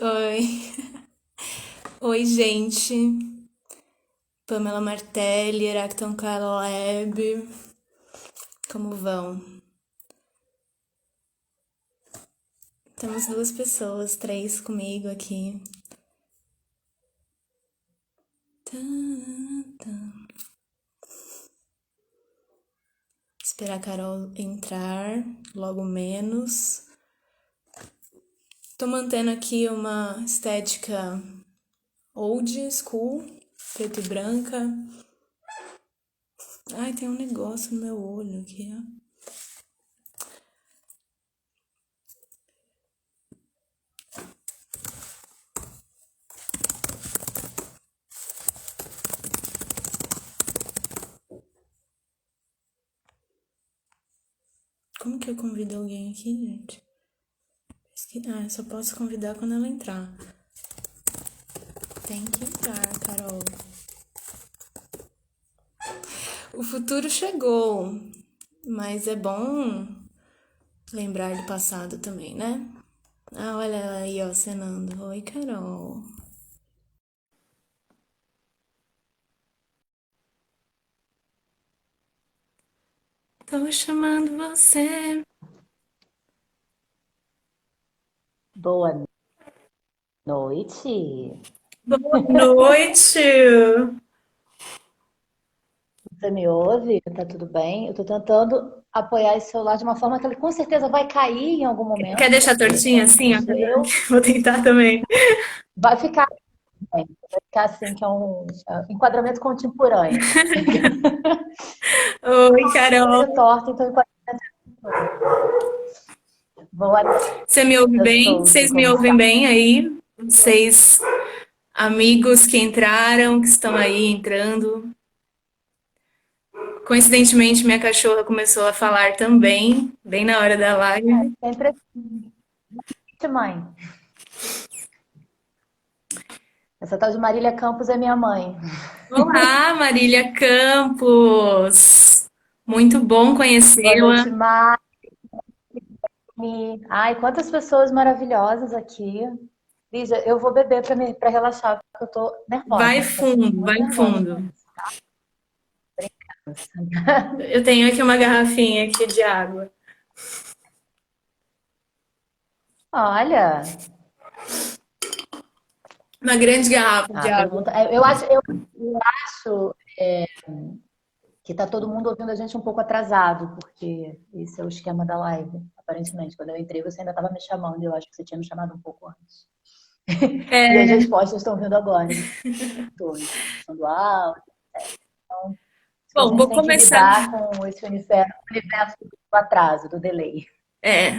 Oi. Oi, gente. Pamela Martelli, Herakton Caleb. Como vão? Temos duas pessoas, três comigo aqui. Esperar a Carol entrar, logo menos. Tô mantendo aqui uma estética old school, preto e branca. Ai, tem um negócio no meu olho aqui, ó. Como que eu convido alguém aqui, gente? Ah, eu só posso convidar quando ela entrar. Tem que entrar, Carol. O futuro chegou, mas é bom lembrar do passado também, né? Ah, olha ela aí, ó, cenando. Oi, Carol. Tô chamando você. Boa noite. Boa noite! Você me ouve? Tá tudo bem? Eu tô tentando apoiar esse celular de uma forma que ele com certeza vai cair em algum Quer momento, deixar porque tortinha assim, ó? isso eu Vou tentar também. vai ficar, vai ficar assim, que é um enquadramento contemporâneo. Oi, Coisa Carol. torta, então enquadramento contemporâneo. Boa Você me ouve noite, bem? Souza, Vocês me como está? ouvem bem aí? Vocês, amigos que entraram, que estão aí entrando. Coincidentemente, minha cachorra começou a falar também, bem na hora da live. Sempre assim, mãe. Essa tal de Marília Campos é minha mãe. Olá, Marília Campos! Muito bom Boa conhecê-la. noite, Mari. Ai, quantas pessoas maravilhosas aqui. Lígia, eu vou beber para relaxar, porque eu tô Vai nervosa. Tô ficando fundo, muito vai nervosa com fundo. isso. Eu tenho aqui uma garrafinha aqui de água. Olha, Uma grande garrafa de a água. pergunta. Eu acho que tá todo mundo ouvindo a gente um pouco atrasado, porque esse é o esquema da live, aparentemente. Quando eu entrei, você ainda estava me chamando, e eu acho que você tinha me chamado um pouco antes. E as É, respostas estão vindo agora, todos, do áudio. Então, acho que a bom, gente vou tem que começar. lidar com esse universo do atraso, do delay.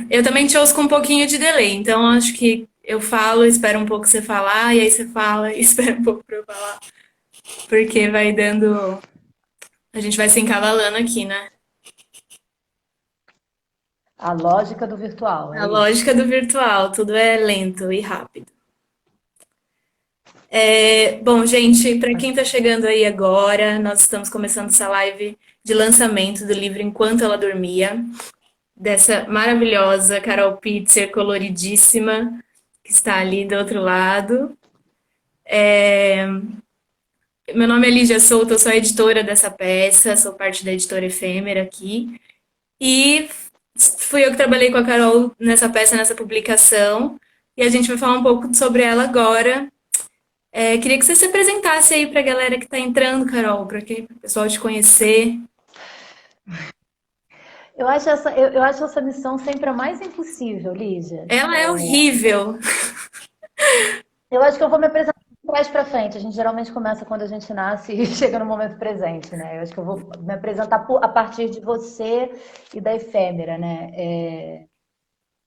Eu também te ouço com um pouquinho de delay, então acho que eu falo, espero um pouco você falar, e aí você fala e espera um pouco pra eu falar, porque vai dando. A gente vai se encavalando aqui, né? A lógica do virtual, A é isso. lógica do virtual, tudo é lento e rápido. Bom, gente, para quem está chegando aí agora, nós estamos começando essa live de lançamento do livro Enquanto Ela Dormia, dessa maravilhosa Carol Pitzer, coloridíssima, que está ali do outro lado. Meu nome é Lígia Souto, eu sou a editora dessa peça, sou parte da editora Efêmera aqui. E fui eu que trabalhei com a Carol nessa peça, nessa publicação. E a gente vai falar um pouco sobre ela agora. Queria que você se apresentasse aí para a galera que está entrando, Carol, para que o pessoal te conhecer. Eu acho essa missão sempre a mais impossível, Lígia. Ela é horrível. Eu acho que eu vou me apresentar de trás para frente. A gente geralmente começa quando a gente nasce e chega no momento presente, né? Eu acho que eu vou me apresentar a partir de você e da Efêmera, né?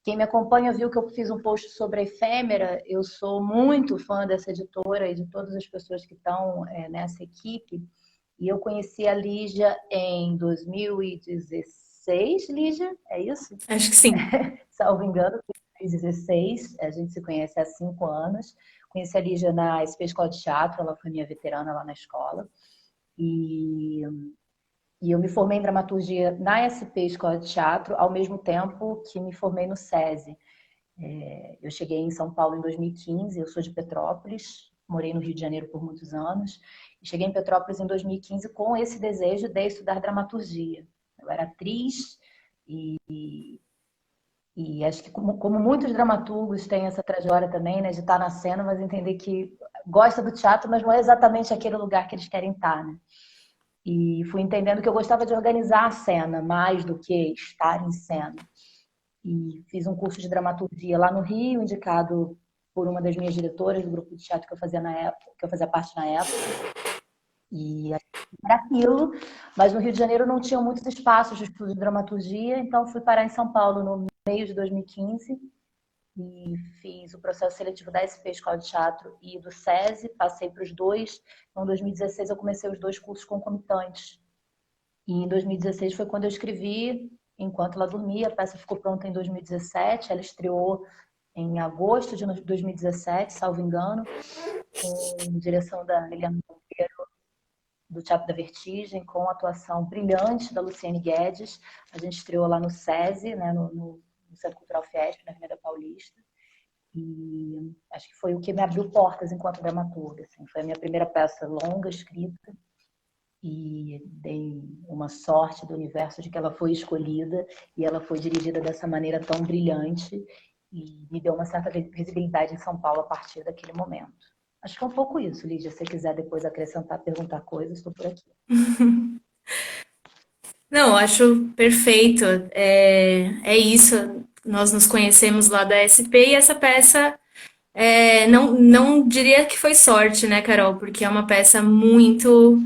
Quem me acompanha viu que eu fiz um post sobre a Efêmera. Eu sou muito fã dessa editora e de todas as pessoas que estão nessa equipe. E eu conheci a Lígia em 2016, Lígia, é isso? Acho que sim. Salvo engano, 2016. A gente se conhece há 5 anos. Conheci a Lígia na SP Escola de Teatro, ela foi minha veterana lá na escola. E, e eu me formei em dramaturgia na SP Escola de Teatro, ao mesmo tempo que me formei no SESI. Eu cheguei em São Paulo em 2015, eu sou de Petrópolis, morei no Rio de Janeiro por muitos anos, e cheguei em Petrópolis em 2015 com esse desejo de estudar dramaturgia. Eu era atriz e acho que como muitos dramaturgos têm essa trajetória também, né, de estar na cena, mas entender que gosta do teatro, mas não é exatamente aquele lugar que eles querem estar, né? E fui entendendo que eu gostava de organizar a cena mais do que estar em cena. E fiz um curso de dramaturgia lá no Rio, indicado por uma das minhas diretoras do grupo de teatro que eu fazia na época, que eu fazia parte na época. E era aquilo, mas no Rio de Janeiro não tinham muitos espaços de estudo de dramaturgia, então fui parar em São Paulo no meio de 2015 e fiz o processo seletivo da SP Escola de Teatro e do SESI, passei para os dois. Então, em 2016 eu comecei os dois cursos concomitantes. E em 2016 foi quando eu escrevi Enquanto Ela Dormia. A peça ficou pronta em 2017, ela estreou em agosto de 2017, salvo engano, com direção da Eliana do Teatro da Vertigem, com a atuação brilhante da Luciene Guedes. A gente estreou lá no SESI, né, no Centro Cultural Fiesp, na Avenida Paulista. E acho que foi o que me abriu portas enquanto dramaturga. Assim. Foi a minha primeira peça longa escrita e dei uma sorte do universo de que ela foi escolhida e ela foi dirigida dessa maneira tão brilhante e me deu uma certa visibilidade em São Paulo a partir daquele momento. Acho que é um pouco isso, Lídia. Se você quiser depois acrescentar, perguntar coisas, estou por aqui. Não, acho perfeito. É isso. Nós nos conhecemos lá da SP e essa peça não diria que foi sorte, né, Carol? Porque é uma peça muito.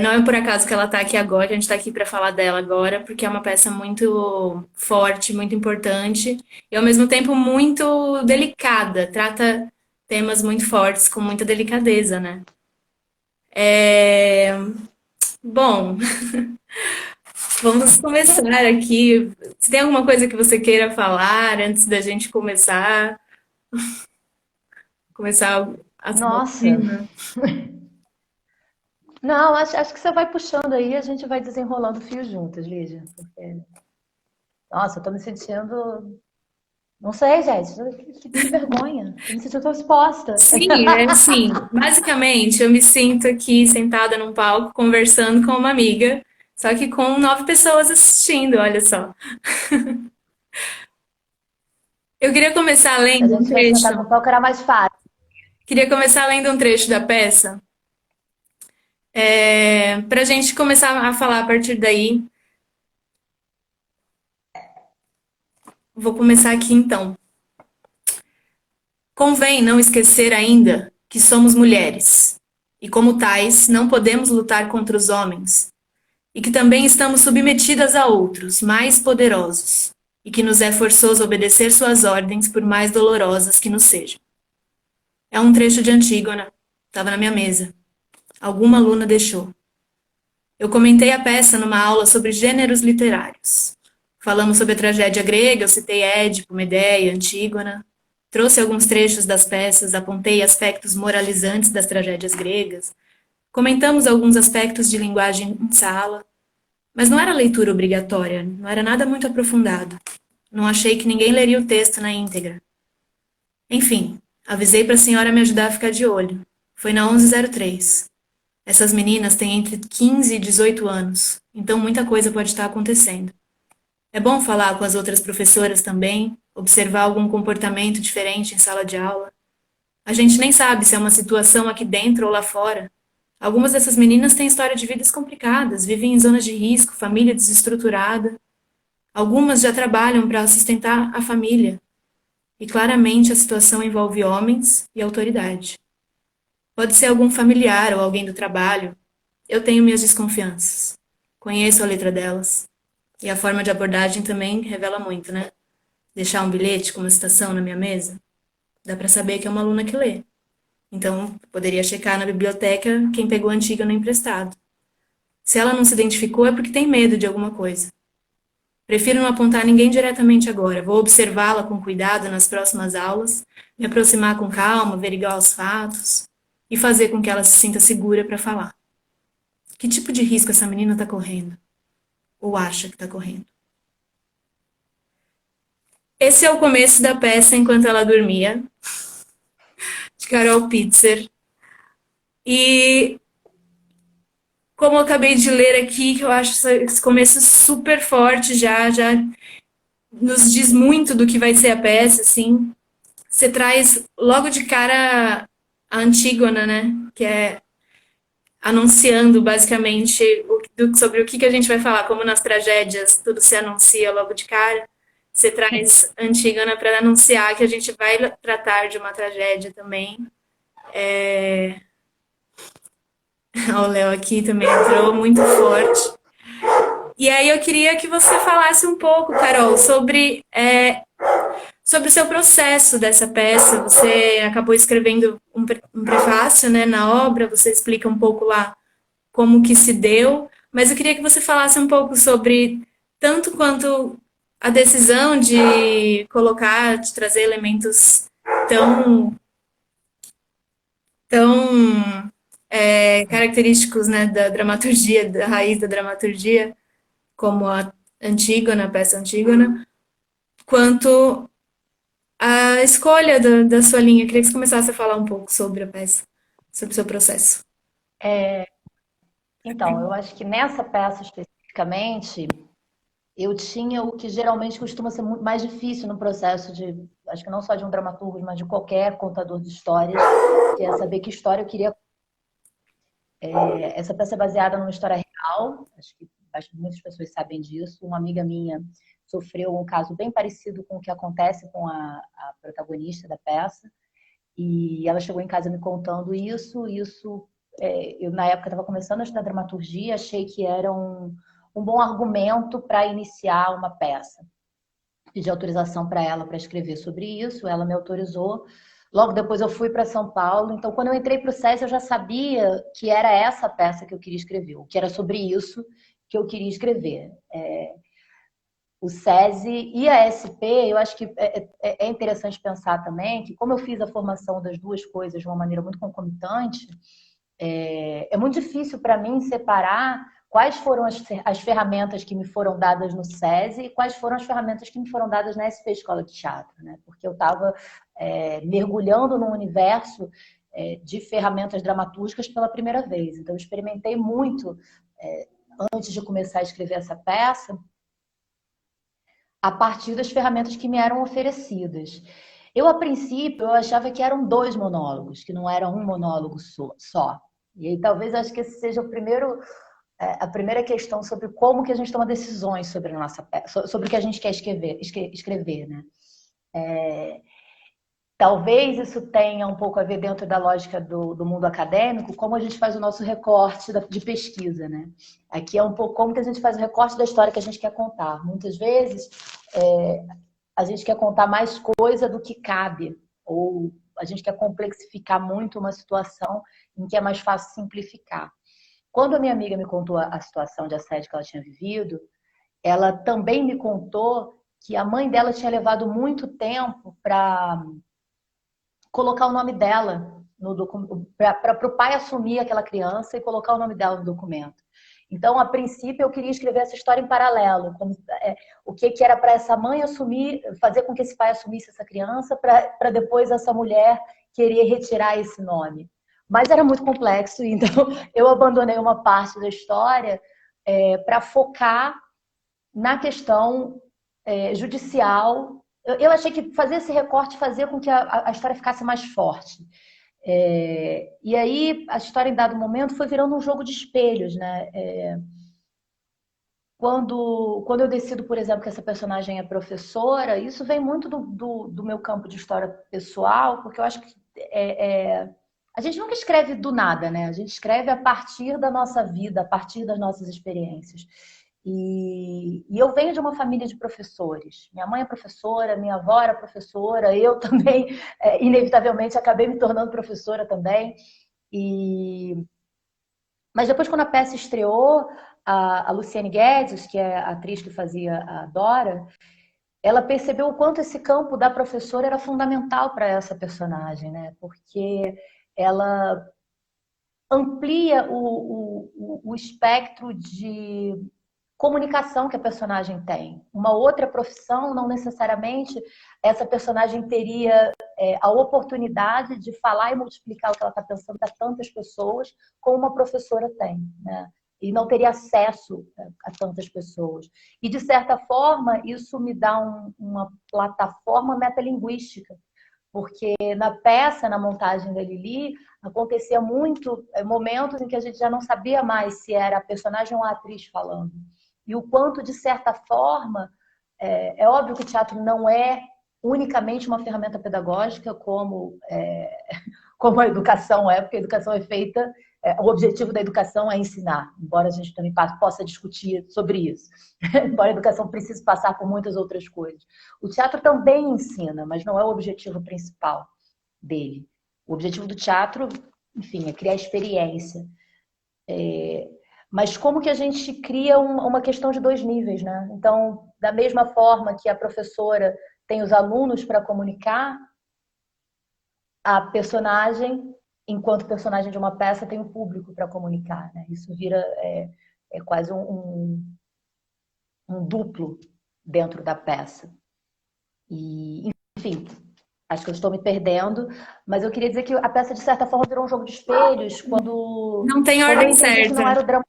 Não é por acaso que ela está aqui agora, que a gente está aqui para falar dela agora, porque é uma peça muito forte, muito importante e ao mesmo tempo muito delicada. Trata temas muito fortes com muita delicadeza, né? É, Bom, vamos começar aqui. Se tem alguma coisa que você queira falar antes da gente começar a sua Nossa, oficina? não, acho que você vai puxando aí, a gente vai desenrolando o fio juntas, Lídia. Porque, nossa, eu tô me sentindo. Não sei, gente, que vergonha. Tô me sentindo tão exposta. Sim, é assim. Basicamente, eu me sinto aqui sentada num palco conversando com uma amiga, só que com 9 pessoas assistindo, olha só. Eu queria começar Se a lendo um gente tivesse sentado no trecho. palco, era mais fácil. Queria começar lendo um trecho da peça, para a gente começar a falar a partir daí. Vou começar aqui então. Convém não esquecer ainda que somos mulheres, e como tais, não podemos lutar contra os homens, e que também estamos submetidas a outros, mais poderosos, e que nos é forçoso obedecer suas ordens, por mais dolorosas que nos sejam. É um trecho de Antígona, estava na minha mesa. Alguma aluna deixou. Eu comentei a peça numa aula sobre gêneros literários. Falamos sobre a tragédia grega, eu citei Édipo, Medeia, Antígona. Trouxe alguns trechos das peças, apontei aspectos moralizantes das tragédias gregas. Comentamos alguns aspectos de linguagem em sala. Mas não era leitura obrigatória, não era nada muito aprofundado. Não achei que ninguém leria o texto na íntegra. Enfim, avisei para a senhora me ajudar a ficar de olho. Foi na 1103. Essas meninas têm entre 15 e 18 anos, então muita coisa pode estar acontecendo. É bom falar com as outras professoras também, observar algum comportamento diferente em sala de aula. A gente nem sabe se é uma situação aqui dentro ou lá fora. Algumas dessas meninas têm história de vidas complicadas, vivem em zonas de risco, família desestruturada. Algumas já trabalham para sustentar a família. E claramente a situação envolve homens e autoridade. Pode ser algum familiar ou alguém do trabalho. Eu tenho minhas desconfianças. Conheço a letra delas. E a forma de abordagem também revela muito, né? Deixar um bilhete com uma citação na minha mesa, dá para saber que é uma aluna que lê. Então, poderia checar na biblioteca quem pegou a antiga no emprestado. Se ela não se identificou, é porque tem medo de alguma coisa. Prefiro não apontar ninguém diretamente agora. Vou observá-la com cuidado nas próximas aulas, me aproximar com calma, averiguar os fatos e fazer com que ela se sinta segura para falar. Que tipo de risco essa menina está correndo? Ou acha que está correndo? Esse é o começo da peça Enquanto Ela Dormia, de Carol Pitzer. E como eu acabei de ler aqui, que eu acho esse começo super forte já nos diz muito do que vai ser a peça, assim. Você traz logo de cara a Antígona, né? Que é anunciando basicamente sobre o que a gente vai falar, como nas tragédias tudo se anuncia logo de cara. Você traz Antígona para anunciar que a gente vai tratar de uma tragédia também. O Léo aqui também entrou muito forte. E aí eu queria que você falasse um pouco, Carol, sobre o seu processo dessa peça. Você acabou escrevendo um prefácio, né, na obra, você explica um pouco lá como que se deu, mas eu queria que você falasse um pouco sobre tanto quanto a decisão de colocar, de trazer elementos tão, tão característicos, né, da dramaturgia, da raiz da dramaturgia, como a Antígona, a peça Antígona, quanto a escolha da sua linha. Eu queria que você começasse a falar um pouco sobre a peça, sobre o seu processo. Então, eu acho que nessa peça especificamente, eu tinha o que geralmente costuma ser muito mais difícil no processo de, acho que não só de um dramaturgo, mas de qualquer contador de histórias, que é saber que história eu queria. Essa peça é baseada numa história real, acho que muitas pessoas sabem disso. Uma amiga minha sofreu um caso bem parecido com o que acontece com a protagonista da peça, e ela chegou em casa me contando isso. Eu, na época, estava começando a estudar dramaturgia, achei que era um bom argumento para iniciar uma peça. Pedi autorização para ela para escrever sobre isso, ela me autorizou. Logo depois eu fui para São Paulo, então quando eu entrei para o SESI eu já sabia que era essa peça que eu queria escrever, que era sobre isso que eu queria escrever. O SESI e a SP, eu acho que é interessante pensar também que, como eu fiz a formação das duas coisas de uma maneira muito concomitante, é muito difícil para mim separar quais foram as ferramentas que me foram dadas no SESI e quais foram as ferramentas que me foram dadas na SP Escola de Teatro, né? Porque eu estava mergulhando num universo de ferramentas dramatúrgicas pela primeira vez. Então, eu experimentei muito antes de começar a escrever essa peça a partir das ferramentas que me eram oferecidas. Eu, a princípio, eu achava que eram dois monólogos, que não era um monólogo só. E aí talvez acho que esse seja a primeira questão sobre como que a gente toma decisões sobre a nossa peça, sobre o que a gente quer escrever, né? Talvez isso tenha um pouco a ver dentro da lógica do mundo acadêmico, como a gente faz o nosso recorte de pesquisa, né? Aqui é um pouco como que a gente faz o recorte da história que a gente quer contar. Muitas vezes a gente quer contar mais coisa do que cabe, ou a gente quer complexificar muito uma situação em que é mais fácil simplificar. Quando a minha amiga me contou a situação de assédio que ela tinha vivido, ela também me contou que a mãe dela tinha levado muito tempo para colocar o nome dela no documento, para o pai assumir aquela criança e colocar o nome dela no documento. Então, a princípio, eu queria escrever essa história em paralelo, como, o que era para essa mãe assumir, fazer com que esse pai assumisse essa criança, para depois essa mulher querer retirar esse nome. Mas era muito complexo, então eu abandonei uma parte da história para focar na questão judicial. Eu achei que fazer esse recorte fazia com que a história ficasse mais forte. E aí a história em dado momento foi virando um jogo de espelhos, né? Quando eu decido, por exemplo, que essa personagem é professora, isso vem muito do meu campo de história pessoal, porque eu acho que a gente nunca escreve do nada, né? A gente escreve a partir da nossa vida, a partir das nossas experiências. E eu venho de uma família de professores. Minha mãe é professora, minha avó era professora, eu também, inevitavelmente, acabei me tornando professora também. E... Mas depois, quando a peça estreou, a Luciane Guedes, que é a atriz que fazia a Dora, ela percebeu o quanto esse campo da professora era fundamental para essa personagem, né? Porque ela amplia o espectro comunicação que a personagem tem. Uma outra profissão, não necessariamente essa personagem teria a oportunidade de falar e multiplicar o que ela está pensando para tantas pessoas, como uma professora tem, né? E não teria acesso a tantas pessoas. E, de certa forma, isso me dá uma plataforma metalinguística, porque na peça, na montagem da Lili, acontecia muito momentos em que a gente já não sabia mais se era a personagem ou a atriz falando. E o quanto, de certa forma, é óbvio que o teatro não é unicamente uma ferramenta pedagógica, como a educação é, porque a educação é feita, o objetivo da educação é ensinar, embora a gente também possa discutir sobre isso, embora a educação precise passar por muitas outras coisas. O teatro também ensina, mas não é o objetivo principal dele. O objetivo do teatro, enfim, é criar experiência. Mas como que a gente cria uma questão de dois níveis, né? Então, da mesma forma que a professora tem os alunos para comunicar, a personagem, enquanto personagem de uma peça, tem o público para comunicar, né? Isso vira quase um duplo dentro da peça. E, enfim, acho que eu estou me perdendo, mas eu queria dizer que a peça, de certa forma, virou um jogo de espelhos Não tem quando eu ordem entendi que não certa. era o drama.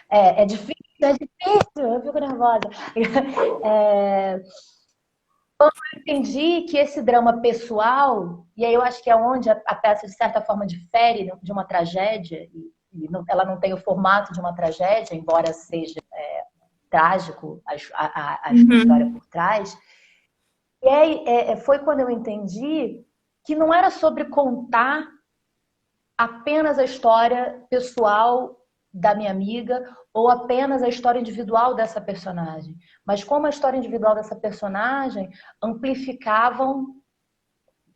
É difícil, é difícil, eu fico nervosa. É, eu entendi que esse drama pessoal, e aí eu acho que é onde a peça, de certa forma, difere de uma tragédia, e ela não tem o formato de uma tragédia, embora seja trágico a história Uhum. por trás. E aí foi quando eu entendi que não era sobre contar apenas a história pessoal da minha amiga ou apenas a história individual dessa personagem, mas como a história individual dessa personagem amplificavam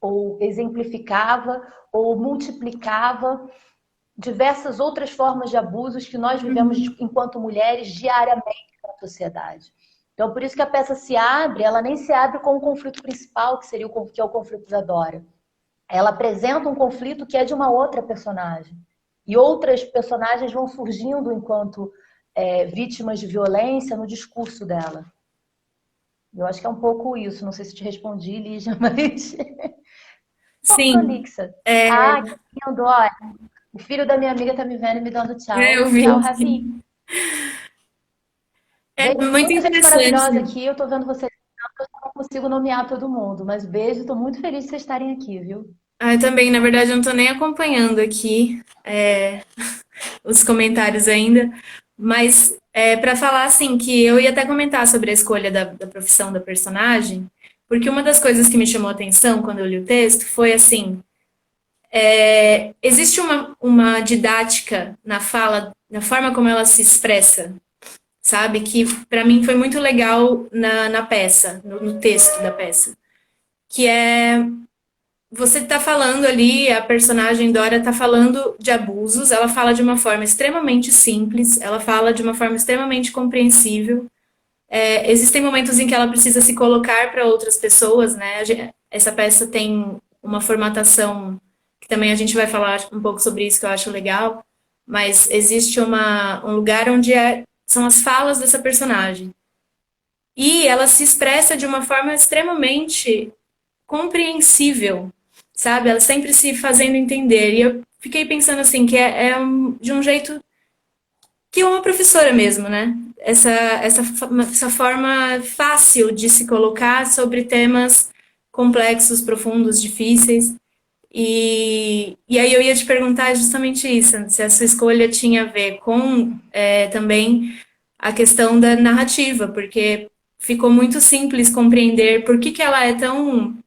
ou exemplificava ou multiplicava diversas outras formas de abusos que nós vivemos Uhum. enquanto mulheres diariamente na sociedade. Então, por isso que a peça se abre, ela nem se abre com o conflito principal, que seria que é o conflito da Dora. Ela apresenta um conflito que é de uma outra personagem. E outras personagens vão surgindo enquanto vítimas de violência no discurso dela. Eu acho que é um pouco isso. Não sei se te respondi, Lígia, mas tô Sim, prolixa. é, Ah, que lindo, olha. O filho da minha amiga tá me vendo e me dando eu tchau. vi. Tchau, Ravi. É Beijo, muito muita gente maravilhosa interessante. aqui. Eu tô vendo vocês. Eu não consigo nomear todo mundo, mas beijo. Tô muito feliz de vocês estarem aqui, viu? Ah, eu também, na verdade, eu não tô nem acompanhando aqui os comentários ainda, mas para falar assim, que eu ia até comentar sobre a escolha da profissão da personagem, porque uma das coisas que me chamou a atenção quando eu li o texto foi assim, existe uma didática na fala, na forma como ela se expressa, sabe? Que para mim foi muito legal na peça, no texto da peça. Que é você tá falando ali, a personagem Dora tá falando de abusos, ela fala de uma forma extremamente simples, ela fala de uma forma extremamente compreensível. Existem momentos em que ela precisa se colocar para outras pessoas, né? Essa peça tem uma formatação que também a gente vai falar um pouco sobre isso que eu acho legal, mas existe um lugar onde são as falas dessa personagem. E ela se expressa de uma forma extremamente compreensível, sabe? Ela sempre se fazendo entender. E eu fiquei pensando assim, que de um jeito que é uma professora mesmo, né? Essa forma fácil de se colocar sobre temas complexos, profundos, difíceis. E aí eu ia te perguntar justamente isso, se a sua escolha tinha a ver com também a questão da narrativa, porque ficou muito simples compreender por que ela é tão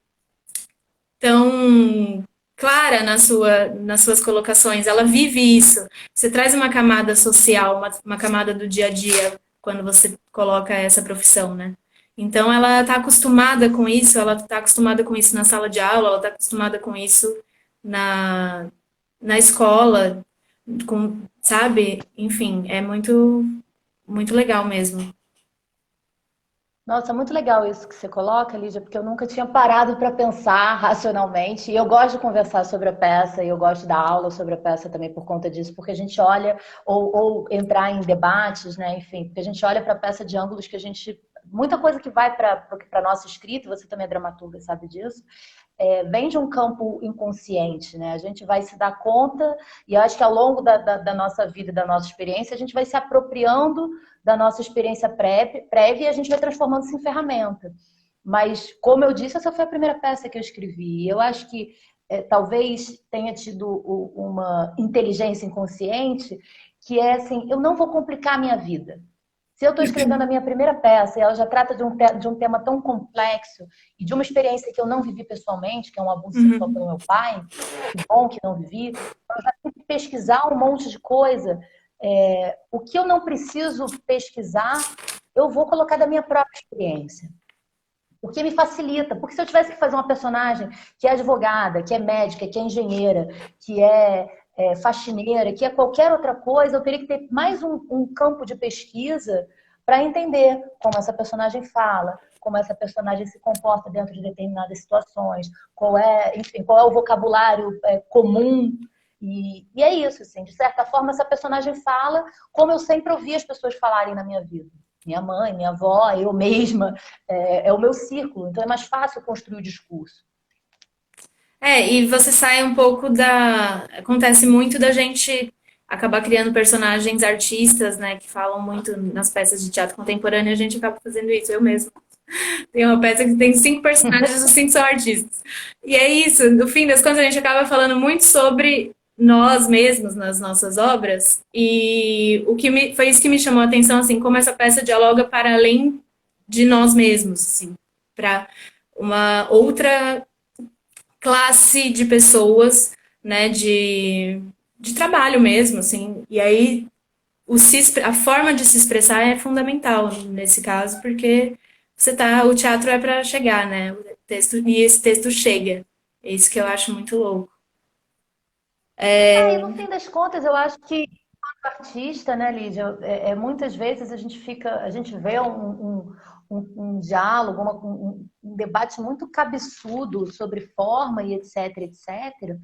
clara nas suas colocações. Ela vive isso. Você traz uma camada social, uma camada do dia a dia quando você coloca essa profissão, né? Então ela está acostumada com isso, ela está acostumada com isso na sala de aula, ela está acostumada com isso na, na escola, sabe? Enfim, é muito legal mesmo. Nossa, muito legal isso que você coloca, Lídia, porque eu nunca tinha parado para pensar racionalmente. E eu gosto de conversar sobre a peça, e eu gosto de dar aula sobre a peça também por conta disso, porque a gente olha, ou entrar em debates, né? Enfim, porque a gente olha para a peça de ângulos que a gente. Muita coisa que vai para a nossa escrita, você também é dramaturga, sabe disso, vem de um campo inconsciente, né? A gente vai se dar conta, e eu acho que ao longo da nossa vida, da nossa experiência, a gente vai se apropriando da nossa experiência prévia e a gente vai transformando isso em ferramenta. Mas, como eu disse, essa foi a primeira peça que eu escrevi. E eu acho que talvez tenha tido uma inteligência inconsciente que é assim, eu não vou complicar a minha vida. Se eu estou escrevendo a minha primeira peça e ela já trata de um tema tão complexo e de uma experiência que eu não vivi pessoalmente, que é um abuso sexual pelo meu pai, que bom que não vivi, eu já tive que pesquisar um monte de coisa. O que eu não preciso pesquisar, eu vou colocar da minha própria experiência. O que me facilita. Porque se eu tivesse que fazer uma personagem que é advogada, que é médica, que é engenheira, que é faxineira, que é qualquer outra coisa, eu teria que ter mais um campo de pesquisa para entender como essa personagem fala, como essa personagem se comporta dentro de determinadas situações, enfim, qual é o vocabulário comum. E é isso, assim, de certa forma, essa personagem fala como eu sempre ouvi as pessoas falarem na minha vida. Minha mãe, minha avó, eu mesma, é o meu círculo, então é mais fácil construir o discurso. E você sai um pouco da. Acontece muito da gente acabar criando personagens artistas, né, que falam muito nas peças de teatro contemporâneo, e a gente acaba fazendo isso, eu mesmo. Tem uma peça que tem 5 personagens, os 5 são artistas. E é isso, no fim das contas, a gente acaba falando muito sobre nós mesmos nas nossas obras, e foi isso que me chamou a atenção, assim, como essa peça dialoga para além de nós mesmos, assim, para uma outra classe de pessoas, né, de trabalho mesmo, assim. E aí a forma de se expressar é fundamental nesse caso, porque o teatro é para chegar, né? O texto, e esse texto chega. É isso que eu acho muito louco. E no fim das contas, eu acho que artista, né, Lídia, muitas vezes a gente vê um diálogo, um debate muito cabeçudo sobre forma e etc, etc.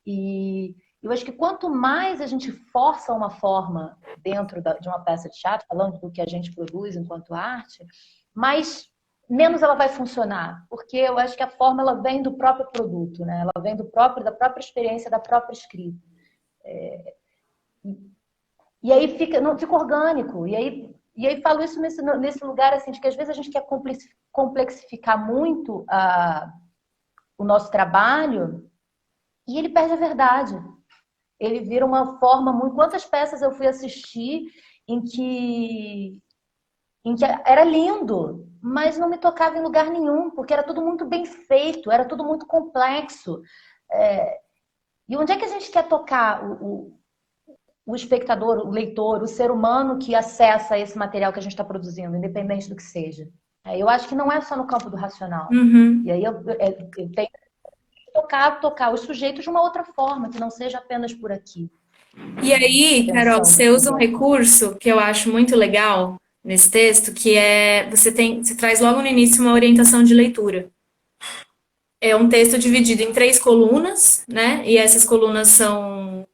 E eu acho que quanto mais a gente força uma forma dentro de uma peça de teatro, falando do que a gente produz enquanto arte, mais menos ela vai funcionar, porque eu acho que a forma ela vem do próprio produto, né? Ela vem da própria experiência, da própria escrita. E aí não fica orgânico. E aí falo isso nesse lugar assim, de que às vezes a gente quer complexificar muito o nosso trabalho e ele perde a verdade. Ele vira uma forma muito. Quantas peças eu fui assistir em que, em que era lindo, mas não me tocava em lugar nenhum, porque era tudo muito bem feito, era tudo muito complexo. E onde é que a gente quer tocar o espectador, o leitor, o ser humano que acessa esse material que a gente está produzindo, independente do que seja? Eu acho que não é só no campo do racional. Uhum. E aí eu tenho que tocar os sujeitos de uma outra forma, que não seja apenas por aqui. E aí, Carol, Pensando você aqui usa um dentro. recurso que eu acho muito legal nesse texto, que é você traz logo no início uma orientação de leitura. É um texto dividido em 3 colunas, né? E essas colunas são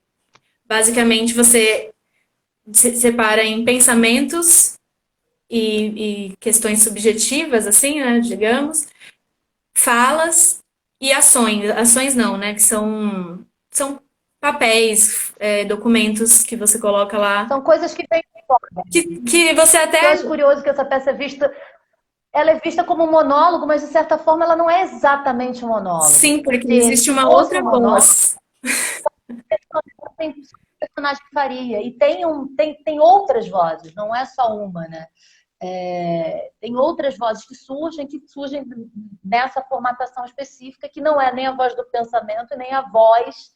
basicamente você se separa em pensamentos e questões subjetivas, assim, né? Digamos, falas e ações. Ações não, né? Que são papéis, documentos que você coloca lá. São coisas que vêm de fora. Que você Eu até. acho curioso que essa peça ela é vista como um monólogo, mas de certa forma ela não é exatamente um monólogo, Sim, porque porque existe se uma fosse outra um monólogo, voz. tem o personagem que faria. E tem outras vozes, não é só uma, né? Tem outras vozes que surgem nessa formatação específica, que não é nem a voz do pensamento, nem a voz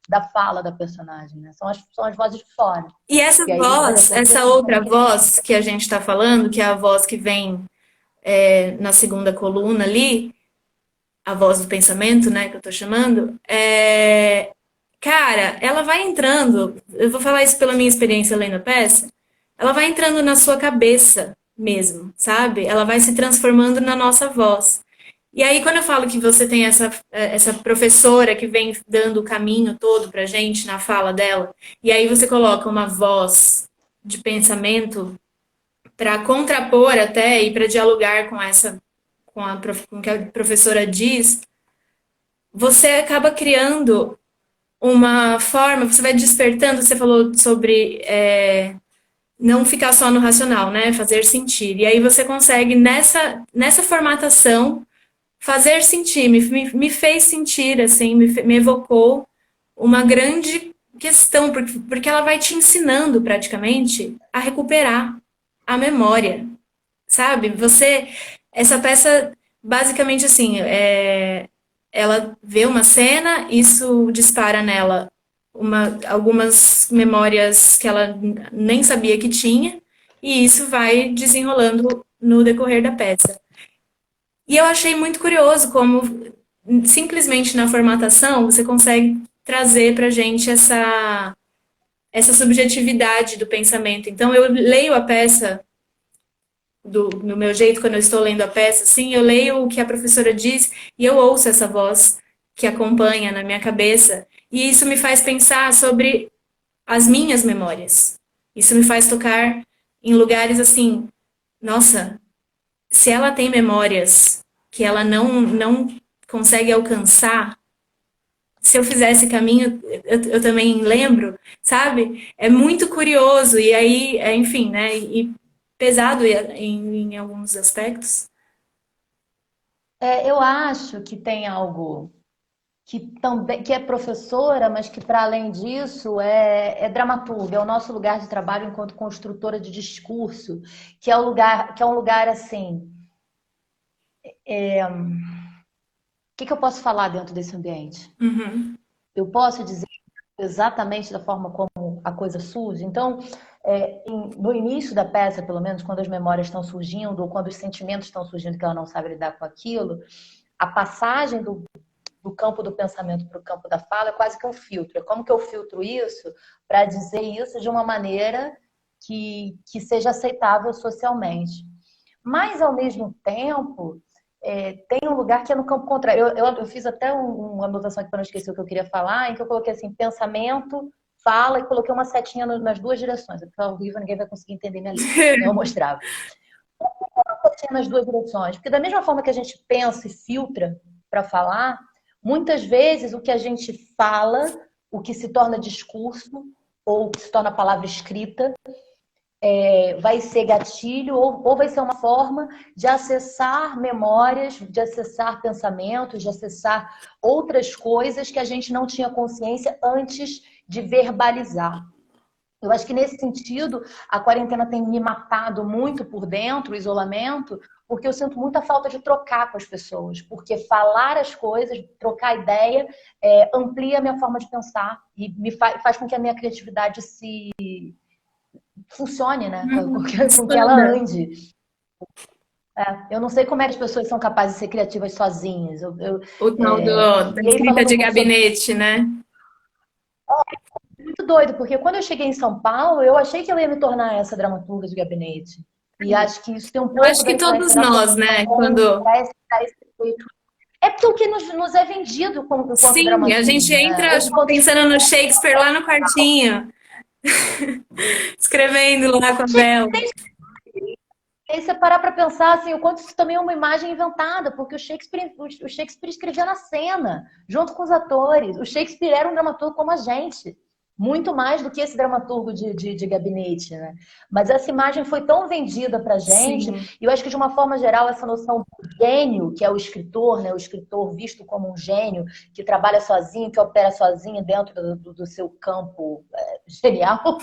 da fala da personagem, né? São as vozes de fora. E essa E aí, de voz, acordo com essa isso, outra voz que a gente está falando, que é a voz que vem na segunda coluna ali, a voz do pensamento, né, que eu tô chamando, cara, ela vai entrando, eu vou falar isso pela minha experiência lendo a peça, ela vai entrando na sua cabeça, mesmo, sabe? Ela vai se transformando na nossa voz. E aí, quando eu falo que você tem essa professora que vem dando o caminho todo pra gente na fala dela, e aí você coloca uma voz de pensamento para contrapor até e para dialogar com com o que a professora diz, você acaba criando uma forma, você vai despertando, você falou sobre não ficar só no racional, né? Fazer sentir. E aí você consegue, nessa formatação, fazer sentir, me fez sentir, assim, me evocou uma grande questão, porque ela vai te ensinando praticamente a recuperar a memória, sabe? Essa peça, basicamente assim, ela vê uma cena, isso dispara nela algumas memórias que ela nem sabia que tinha, e isso vai desenrolando no decorrer da peça. E eu achei muito curioso como simplesmente na formatação você consegue trazer pra gente essa subjetividade do pensamento. Então eu leio a peça do meu jeito quando eu estou lendo a peça, assim, eu leio o que a professora diz e eu ouço essa voz que acompanha na minha cabeça, e isso me faz pensar sobre as minhas memórias. Isso me faz tocar em lugares assim, nossa, se ela tem memórias que ela não consegue alcançar, se eu fizer esse caminho, eu também lembro, sabe? É muito curioso, e aí, enfim, né? E pesado em alguns aspectos. Eu acho que tem algo que também que é professora, mas que para além disso é dramaturga, é o nosso lugar de trabalho enquanto construtora de discurso, que é um lugar assim. O que eu posso falar dentro desse ambiente? Uhum, Eu posso dizer exatamente da forma como a coisa surge. Então, no início da peça, pelo menos, quando as memórias estão surgindo, ou quando os sentimentos estão surgindo que ela não sabe lidar com aquilo, a passagem do campo do pensamento para o campo da fala é quase que um filtro. É como que eu filtro isso para dizer isso de uma maneira que seja aceitável socialmente. Mas, ao mesmo tempo, tem um lugar que é no campo contrário. Eu fiz até uma anotação aqui para não esquecer o que eu queria falar, em que eu coloquei assim, pensamento, fala, e coloquei uma setinha nas duas direções. É horrível, ninguém vai conseguir entender minha letra. Eu mostrava. Uma setinha nas duas direções. Porque da mesma forma que a gente pensa e filtra para falar, muitas vezes o que a gente fala, o que se torna discurso, ou o que se torna palavra escrita, vai ser gatilho ou vai ser uma forma de acessar memórias, de acessar pensamentos, de acessar outras coisas que a gente não tinha consciência antes de verbalizar. Eu acho que nesse sentido, a quarentena tem me matado muito por dentro, o isolamento, porque eu sinto muita falta de trocar com as pessoas, porque falar as coisas, trocar ideia, amplia a minha forma de pensar e faz com que a minha criatividade se funcione, né? Com que ela expanda. ande. Eu não sei como é que as pessoas são capazes de ser criativas sozinhas. O tal da E aí, escrita falando um de pouco sobre. gabinete, né? Muito doido, porque quando eu cheguei em São Paulo, eu achei que eu ia me tornar essa dramaturga de gabinete. E acho que isso tem um Eu acho pouco da que influência todos da nós, formação né? Quando. para esse efeito. É porque o que nos é vendido enquanto Sim, a gente dramaturgo, né? entra Ou enquanto pensando no Shakespeare lá no quartinho, escrevendo lá com a vela. E aí você parar para pensar assim, o quanto isso também é uma imagem inventada, porque o Shakespeare escrevia na cena, junto com os atores. O Shakespeare era um dramaturgo como a gente, muito mais do que esse dramaturgo de gabinete, né? Mas essa imagem foi tão vendida pra gente, Sim. e eu acho que de uma forma geral essa noção do gênio, que é o escritor, né? O escritor visto como um gênio, que trabalha sozinho, que opera sozinho dentro do seu campo genial.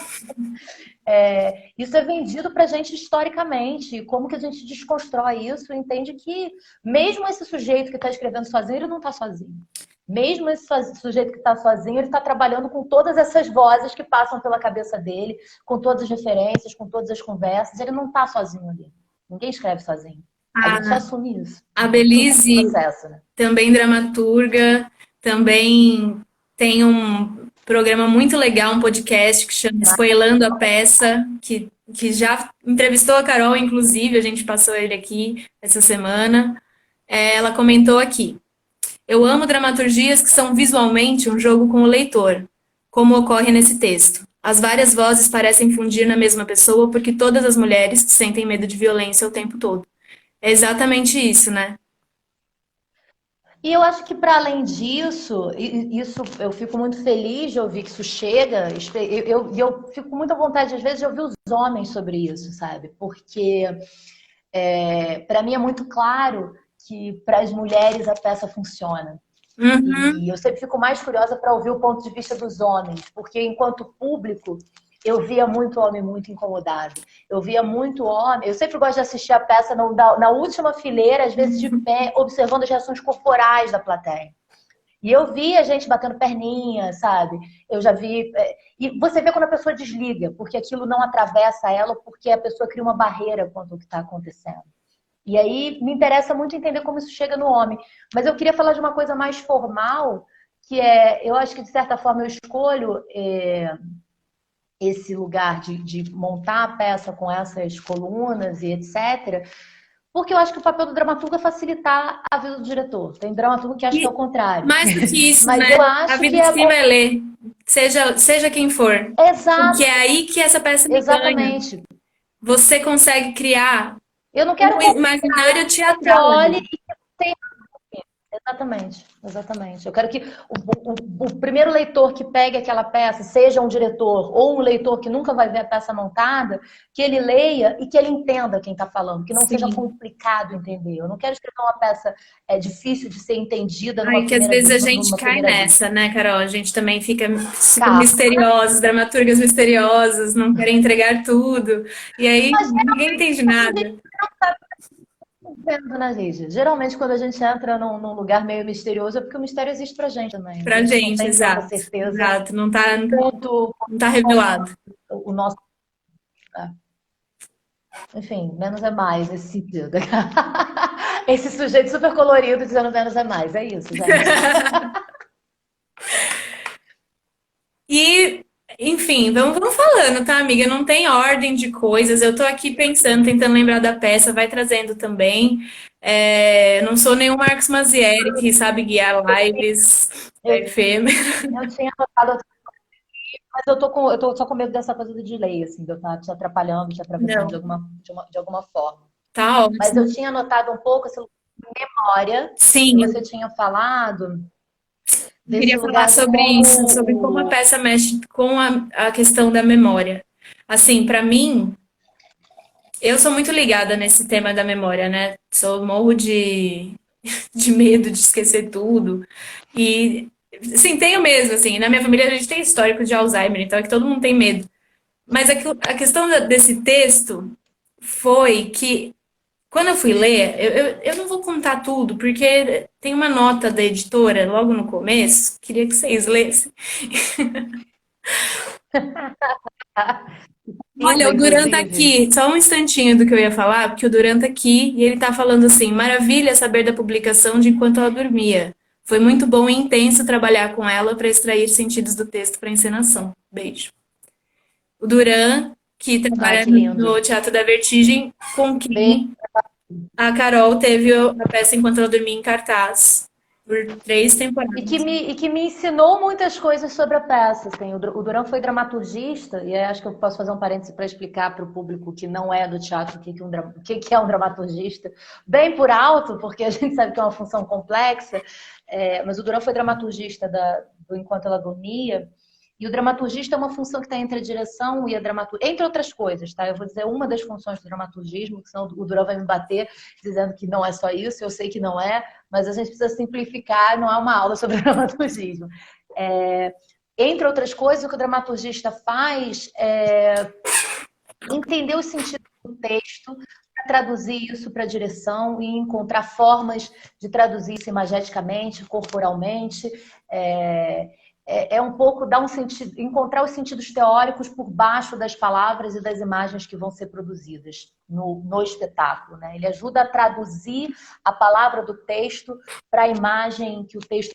Isso é vendido para a gente historicamente. E como que a gente desconstrói isso e entende que mesmo esse sujeito que está escrevendo sozinho, ele não está sozinho. Mesmo esse sujeito que está sozinho, ele está trabalhando com todas essas vozes que passam pela cabeça dele, com todas as referências, com todas as conversas. Ele não está sozinho ali. Ninguém escreve sozinho. A gente só A, assume isso a no Belize, processo, né? também dramaturga, também tem um programa muito legal, um podcast que chama Spoilando a Peça, que que já entrevistou a Carol, inclusive, a gente passou ele aqui essa semana. Ela comentou aqui: eu amo dramaturgias que são visualmente um jogo com o leitor, como ocorre nesse texto. As várias vozes parecem fundir na mesma pessoa porque todas as mulheres sentem medo de violência o tempo todo. É exatamente isso, né? E eu acho que para além disso, isso eu fico muito feliz de ouvir que isso chega. Eu fico com muita vontade, às vezes, de ouvir os homens sobre isso, sabe? Porque para mim é muito claro que para as mulheres a peça funciona. Uhum. E eu sempre fico mais curiosa para ouvir o ponto de vista dos homens, porque enquanto público eu via muito homem muito incomodado. Eu via muito homem. Eu sempre gosto de assistir a peça na última fileira, às vezes de pé, observando as reações corporais da plateia. E eu via gente batendo perninha, sabe? Eu já vi. E você vê quando a pessoa desliga, porque aquilo não atravessa ela, porque a pessoa cria uma barreira quanto ao que está acontecendo. E aí me interessa muito entender como isso chega no homem. Mas eu queria falar de uma coisa mais formal, que é, eu acho que de certa forma eu escolho esse lugar de montar a peça com essas colunas e etc. Porque eu acho que o papel do dramaturgo é facilitar a vida do diretor. Tem dramaturgo que acha que é o E contrário. mais do que isso, Mas eu né? A acho vida que de é. quem vai ler, seja quem for. Porque Exato, é aí que essa peça me ganha. exatamente. Você consegue criar Eu não quero um que imaginário você teatral olhe ali. e tenha. Exatamente, exatamente. Eu quero que o primeiro leitor que pegue aquela peça, seja um diretor ou um leitor que nunca vai ver a peça montada, que ele leia e que ele entenda quem está falando, que não seja Sim. complicado entender. Eu não quero escrever uma peça difícil de ser entendida Ai, que às vezes a gente numa cai primeira vista. nessa, né, Carol? A gente também fica super Cara, misteriosos, dramaturgas misteriosas, não querem entregar tudo. E aí mas ninguém entende nada. vendo, né, Lígia? Geralmente, quando a gente entra num lugar meio misterioso, é porque o mistério existe pra gente também. A Pra gente não gente, tem tanta exato. certeza Exato. quanto Não tá revelado. o nosso. Enfim, menos é mais nesse sentido. Esse sujeito super colorido dizendo menos é mais. É isso, gente. E, enfim, vamos falando, tá, amiga? Não tem ordem de coisas. Eu tô aqui pensando, tentando lembrar da peça, vai trazendo também. Não sou nenhum Marcos Mazzieri que sabe guiar lives Eu, efêmeras. eu tinha notado, mas eu tô só com medo dessa coisa do delay, assim, de eu estar te atrapalhando, te atravessando Não, de alguma forma. tá Mas eu ótimo. tinha notado um pouco essa memória que Sim, você tinha falado, eu desse queria falar lugar de sobre como isso, sobre como a peça mexe com a questão da memória. Assim, pra mim, eu sou muito ligada nesse tema da memória, né? Sou morro de medo de esquecer tudo. E, sim, tenho mesmo, assim. Na minha família a gente tem histórico de Alzheimer, então é que todo mundo tem medo. Mas a questão desse texto foi que, quando eu fui ler, eu não vou contar tudo, porque tem uma nota da editora logo no começo, queria que vocês lessem. Olha, linda, o Duran tá inclusive. aqui, só um instantinho do que eu ia falar, porque o Duran tá aqui e ele tá falando assim: maravilha saber da publicação de enquanto ela dormia. Foi muito bom e intenso trabalhar com ela para extrair sentidos do texto para encenação. Beijo. O Duran, que Ai, trabalha que lindo. no Teatro da Vertigem, com Bem, quem a Carol teve a peça Enquanto Ela Dormia em cartaz por 3 temporadas. e que me ensinou muitas coisas sobre a peça. Assim. O Duran foi dramaturgista, e acho que eu posso fazer um parêntese para explicar para o público que não é do teatro o que é um dramaturgista, bem por alto, porque a gente sabe que é uma função complexa. Mas o Duran foi dramaturgista do Enquanto Ela Dormia. E o dramaturgista é uma função que está entre a direção e a dramaturgia, entre outras coisas, tá? Eu vou dizer uma das funções do dramaturgismo, que senão o Duran vai me bater dizendo que não é só isso, eu sei que não é, mas a gente precisa simplificar, não é uma aula sobre dramaturgismo. Entre outras coisas, o que o dramaturgista faz é entender o sentido do texto, traduzir isso para a direção e encontrar formas de traduzir isso imageticamente, corporalmente. É um pouco dar um sentido, encontrar os sentidos teóricos por baixo das palavras e das imagens que vão ser produzidas no espetáculo. Né? Ele ajuda a traduzir a palavra do texto para a imagem que o texto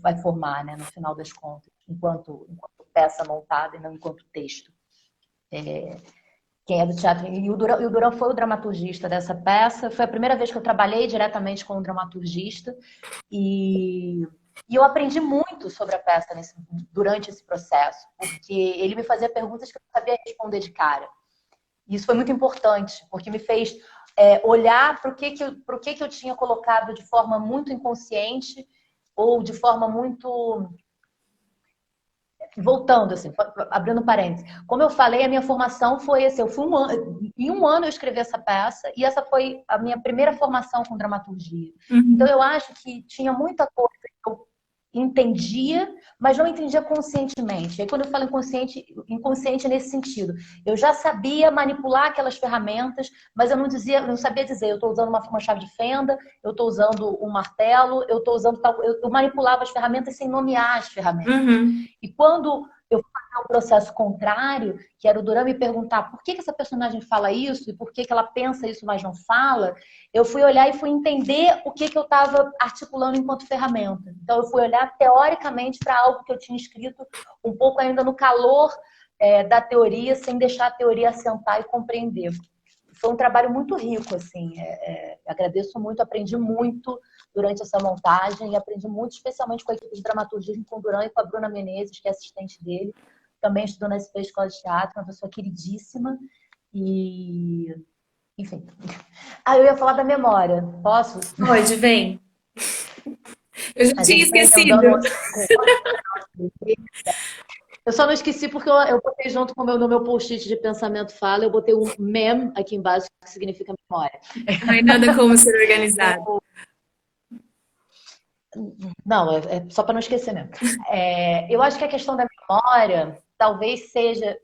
vai formar, né? No final das contas, enquanto peça montada e não enquanto texto. quem é do teatro. E o Duran foi o dramaturgista dessa peça. Foi a primeira vez que eu trabalhei diretamente com um dramaturgista. E, e eu aprendi muito sobre a peça durante esse processo, porque ele me fazia perguntas que eu não sabia responder de cara. E isso foi muito importante, porque me fez olhar para o que eu tinha colocado de forma muito inconsciente ou de forma muito voltando, assim, abrindo parênteses. Como eu falei, a minha formação foi assim, em um ano eu escrevi essa peça e essa foi a minha primeira formação com dramaturgia. Então Uhum. eu acho que tinha muita coisa que eu entendia, mas não entendia conscientemente. Aí quando eu falo inconsciente, inconsciente nesse sentido, eu já sabia manipular aquelas ferramentas, mas eu não sabia dizer, eu estou usando uma chave de fenda, eu estou usando um martelo, eu estou usando tal, eu manipulava as ferramentas sem nomear as ferramentas. Uhum. E quando eu fazia o processo contrário, que era o Duran me perguntar por que essa personagem fala isso e por que ela pensa isso, mas não fala, eu fui olhar e fui entender o que eu estava articulando enquanto ferramenta. Então, eu fui olhar teoricamente para algo que eu tinha escrito um pouco ainda no calor da teoria, sem deixar a teoria assentar e compreender. Foi um trabalho muito rico, assim. Agradeço muito, aprendi muito durante essa montagem e aprendi muito, especialmente com a equipe de dramaturgismo, com o Duran e com a Bruna Menezes, que é assistente dele. Também estudou na SP Escola de Teatro, uma pessoa queridíssima. E, enfim. Ah, eu ia falar da memória. Posso? Pode, vem. Eu já A tinha gente vai emendando esquecido. uma com outra. Eu só não esqueci porque eu botei junto com no meu post-it de pensamento fala, eu botei um mem aqui embaixo, que significa memória. Ai, nada como ser organizado. Não, é só para não esquecer mesmo. Eu acho que a questão da memória talvez seja.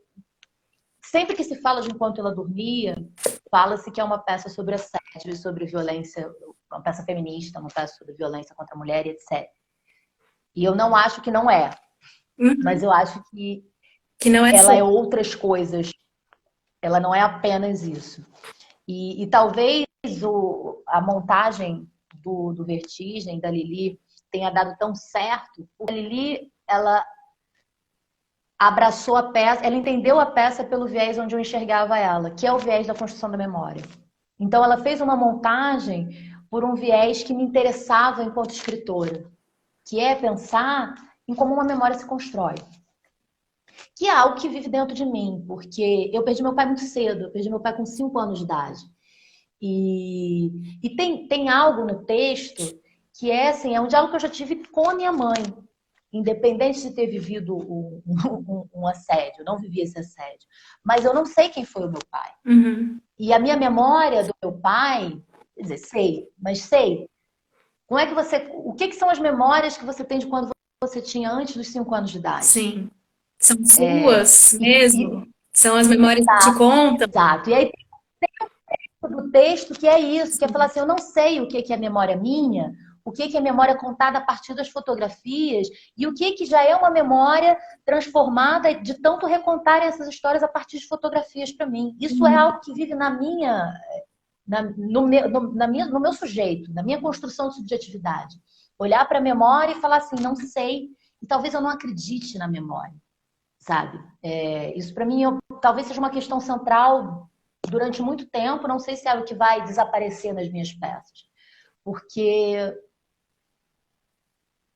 Sempre que se fala de Enquanto Ela Dormia, fala-se que é uma peça sobre assédio e sobre violência, uma peça feminista, uma peça sobre violência contra a mulher e etc. E eu não acho que não é, mas Uhum. eu acho que Que não é ela só. é outras coisas, ela não é apenas isso. E talvez a montagem do Vertigem, da Lili, tenha dado tão certo, porque a Lili, ela abraçou a peça, ela entendeu a peça pelo viés onde eu enxergava ela, que é o viés da construção da memória. Então ela fez uma montagem por um viés que me interessava enquanto escritora, que é pensar em como uma memória se constrói. Que é algo que vive dentro de mim, porque eu perdi meu pai muito cedo, eu perdi meu pai com 5 anos de idade. E tem algo no texto que é assim, é um diálogo que eu já tive com a minha mãe, independente de ter vivido um assédio, eu não vivi esse assédio. Mas eu não sei quem foi o meu pai. Uhum. E a minha memória do meu pai, quer dizer, sei, mas sei. Como é que o que são as memórias que você tem de quando você tinha antes dos 5 anos de idade? Sim. São suas E mesmo? São as memórias que te contam? exato. E aí do texto que é isso, que é falar assim, eu não sei o que é memória minha, o que é memória contada a partir das fotografias e o que já é uma memória transformada de tanto recontar essas histórias a partir de fotografias para mim. Isso é Uhum. algo que vive na minha, no meu sujeito, na minha construção de subjetividade. Olhar para a memória e falar assim, não sei, e talvez eu não acredite na memória, sabe? Isso para mim talvez seja uma questão central durante muito tempo, não sei se é algo que vai desaparecer nas minhas peças. Porque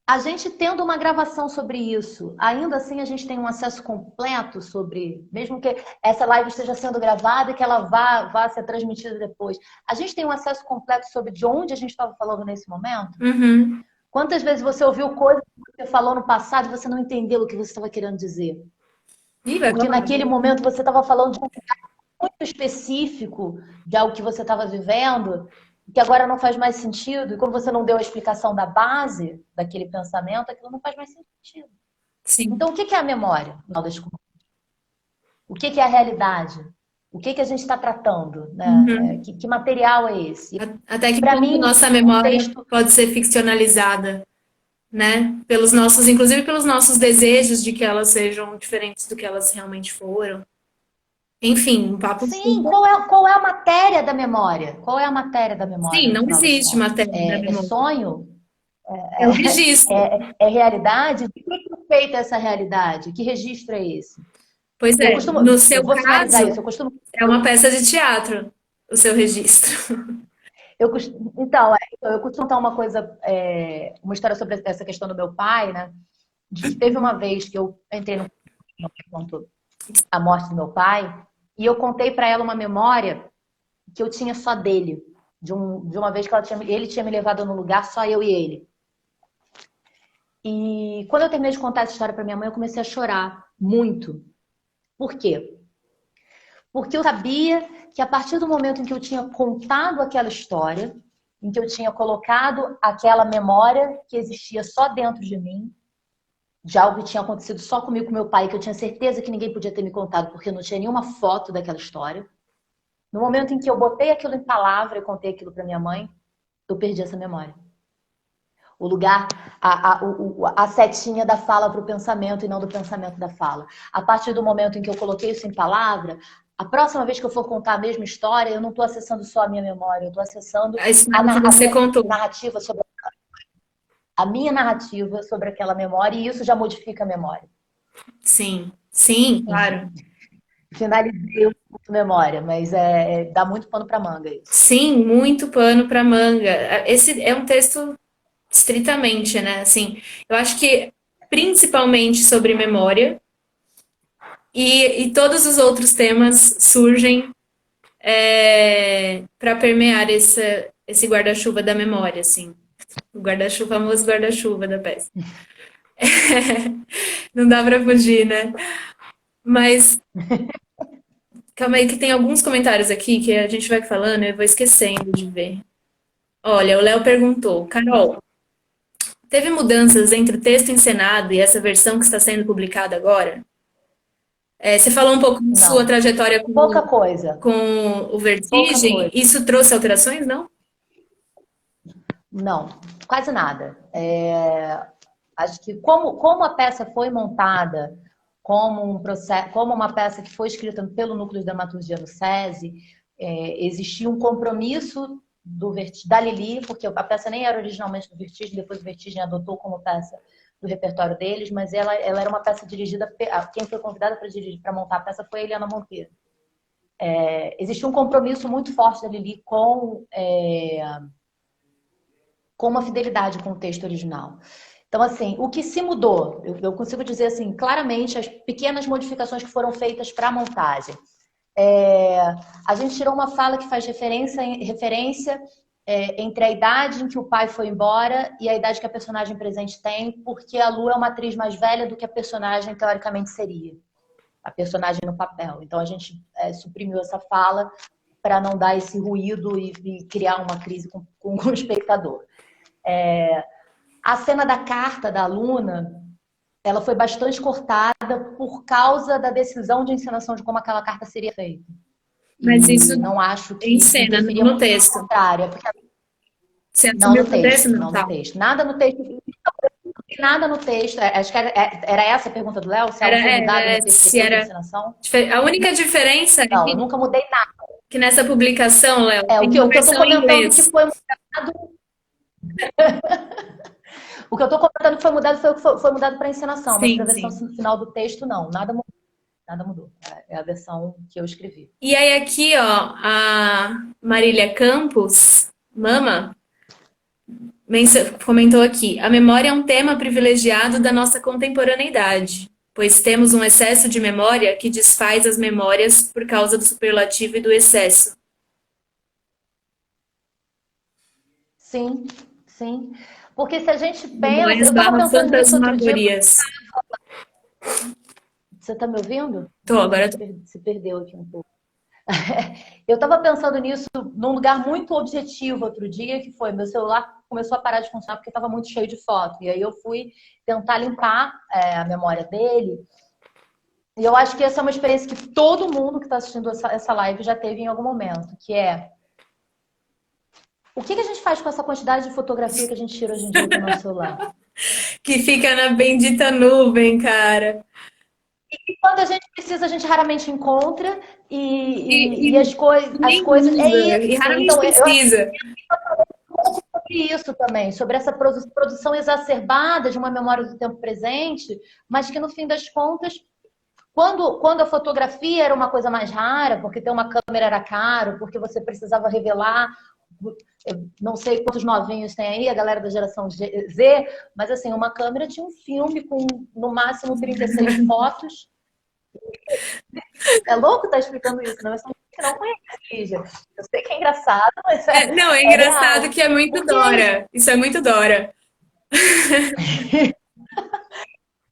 a gente tendo uma gravação sobre isso, ainda assim a gente tem um acesso completo sobre, mesmo que essa live esteja sendo gravada e que ela vá ser transmitida depois, a gente tem um acesso completo sobre de onde a gente estava falando nesse momento? Uhum. Quantas vezes você ouviu coisas que você falou no passado e você não entendeu o que você estava querendo dizer? Ih, vai Porque falar. naquele momento você estava falando de um muito específico de algo que você estava vivendo, que agora não faz mais sentido, e como você não deu a explicação da base daquele pensamento, aquilo não faz mais sentido. Sim. Então, o que é a memória, no final das contas? O que é a realidade? O que a gente está tratando? Né? Uhum. Que material é esse? Até que Para ponto mim, nossa o memória texto. pode ser ficcionalizada, né? Pelos nossos, inclusive pelos nossos desejos de que elas sejam diferentes do que elas realmente foram. Enfim, um papo Sim, super. qual é a matéria da memória? Qual é a matéria da memória, Sim, no não final das existe contas? matéria da É memória. sonho? É o registro. É realidade? De que é feita essa realidade? Que registro é esse? Pois Eu é, costumo, no eu seu vou finalizar isso, caso, eu costumo, é uma peça de teatro, o seu registro. então, eu costumo contar uma coisa, uma história sobre essa questão do meu pai, né? De que teve uma vez que eu entrei no conto a morte do meu pai, e eu contei para ela uma memória que eu tinha só dele, de uma vez que ele tinha me levado num lugar, só eu e ele. E quando eu terminei de contar essa história para minha mãe, eu comecei a chorar muito. Por quê? Porque eu sabia que a partir do momento em que eu tinha contado aquela história, em que eu tinha colocado aquela memória que existia só dentro de mim, de algo que tinha acontecido só comigo e com meu pai, que eu tinha certeza que ninguém podia ter me contado, porque não tinha nenhuma foto daquela história. No momento em que eu botei aquilo em palavra e contei aquilo para minha mãe, eu perdi essa memória. O lugar, a setinha da fala para o pensamento e não do pensamento da fala. A partir do momento em que eu coloquei isso em palavra, a próxima vez que eu for contar a mesma história, eu não estou acessando só a minha memória, eu estou acessando A história que você minha contou. narrativa sobre a minha narrativa sobre aquela memória, e isso já modifica a memória. Sim, sim, claro. Finalizei o memória, mas dá muito pano para manga isso. Sim, muito pano para manga. Esse é um texto estritamente, né? Assim, eu acho que principalmente sobre memória e todos os outros temas surgem para permear esse guarda-chuva da memória, assim. O guarda-chuva, famoso guarda-chuva da peça. Não dá para fugir, né? Mas calma aí que tem alguns comentários aqui que a gente vai falando e eu vou esquecendo de ver. Olha, o Léo perguntou, Carol, teve mudanças entre o texto encenado e essa versão que está sendo publicada agora? Você falou um pouco de sua Não. trajetória Pouca coisa. com o Pouca Vertigem. coisa. Isso trouxe alterações, não? Não, quase nada. Acho que como a peça foi montada como um processo, como uma peça que foi escrita pelo Núcleo de Dramaturgia do SESI, existia um compromisso da Lili, porque a peça nem era originalmente do Vertigem, depois o Vertigem adotou como peça do repertório deles, mas ela era uma peça dirigida, quem foi convidada para dirigir, para montar a peça foi a Eliana Monteiro. Existia um compromisso muito forte da Lili com uma fidelidade com o texto original. Então, assim, o que se mudou? Eu consigo dizer, assim, claramente as pequenas modificações que foram feitas para a montagem. A gente tirou uma fala que faz referência entre a idade em que o pai foi embora e a idade que a personagem presente tem, porque a Lu é uma atriz mais velha do que a personagem teoricamente seria. A personagem no papel. Então, a gente suprimiu essa fala para não dar esse ruído e criar uma crise com o espectador. A cena da carta da aluna, ela foi bastante cortada por causa da decisão de encenação de como aquela carta seria feita. Mas isso E não acho em que cena, não interferia no muito, pelo texto. contrário. Porque Você não assumiu no pro texto? texto, Não, não no tá. texto. Nada no texto. Nada no texto. Acho que era essa a pergunta do Léo, se Era, algo foi mudado no texto se depois da era. encenação. A única diferença é Não, eu nunca mudei nada. que nessa publicação, Léo, O tem que, uma o que eu estou versão em comentando que inglês. foi mudado. O que eu estou comentando que foi mudado foi o que foi mudado para a encenação, mas para Sim, a versão sim. final do texto, não. Nada mudou. Nada mudou. É a versão que eu escrevi. E aí aqui, ó, a Marília Campos, Mama, comentou aqui: a memória é um tema privilegiado da nossa contemporaneidade, pois temos um excesso de memória que desfaz as memórias por causa do superlativo e do excesso. Sim, sim. Porque se a gente pensa. Eu Memórias estava barra pensando nisso outro dia. fantasmagorias. Você está me ouvindo? Tô, A agora gente tô. se perdeu aqui um pouco. Eu estava pensando nisso num lugar muito objetivo outro dia, que foi meu celular começou a parar de funcionar porque estava muito cheio de foto. E aí eu fui tentar limpar a memória dele. E eu acho que essa é uma experiência que todo mundo que está assistindo essa live já teve em algum momento, que é o que a gente faz com essa quantidade de fotografia que a gente tira hoje em dia com o nosso celular? Que fica na bendita nuvem, cara. E quando a gente precisa, a gente raramente encontra e E as nem coisas. É usa, e isso. raramente Então, eu acho precisa. um pouco sobre isso também, sobre essa produção exacerbada de uma memória do tempo presente, mas que no fim das contas Quando a fotografia era uma coisa mais rara, porque ter uma câmera era caro, porque você precisava revelar, eu não sei quantos novinhos tem aí, a galera da geração Z, mas assim, uma câmera tinha um filme com no máximo 36 fotos. É louco estar explicando isso, não? Eu sou que não conhece, Lígia. Eu sei que é engraçado, mas Não, é é engraçado real. que é muito Porque é isso. Dora. Isso é muito Dora.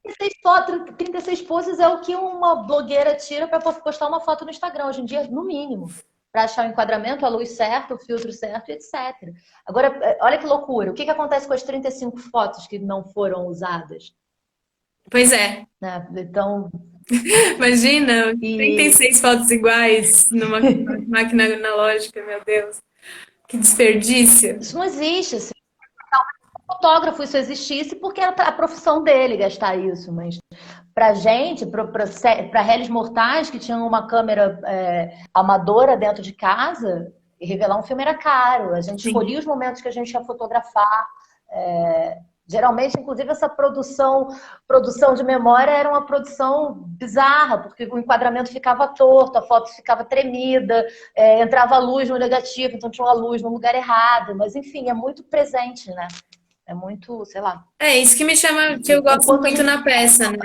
36 fotos, 36 poses é o que uma blogueira tira para postar uma foto no Instagram, hoje em dia, no mínimo. Para achar o enquadramento, a luz certa, o filtro certo, etc. Agora, olha que loucura. O que acontece com as 35 fotos que não foram usadas? Pois é. Né? Então, Imagina, e 36 fotos iguais numa máquina analógica, meu Deus. Que desperdício. isso não existe. Assim. Fotógrafo isso existisse porque era a profissão dele gastar isso, mas pra gente, para réis mortais que tinham uma câmera amadora dentro de casa, e revelar um filme era caro. A gente Sim. escolhia os momentos que a gente ia fotografar. Geralmente, inclusive, essa produção de memória era uma produção bizarra, porque o enquadramento ficava torto, a foto ficava tremida, entrava a luz no negativo, então tinha uma luz no lugar errado. Mas, enfim, é muito presente, né? É muito, sei lá. É isso que me chama, que eu E gosto enquanto a muito gente. na peça, né?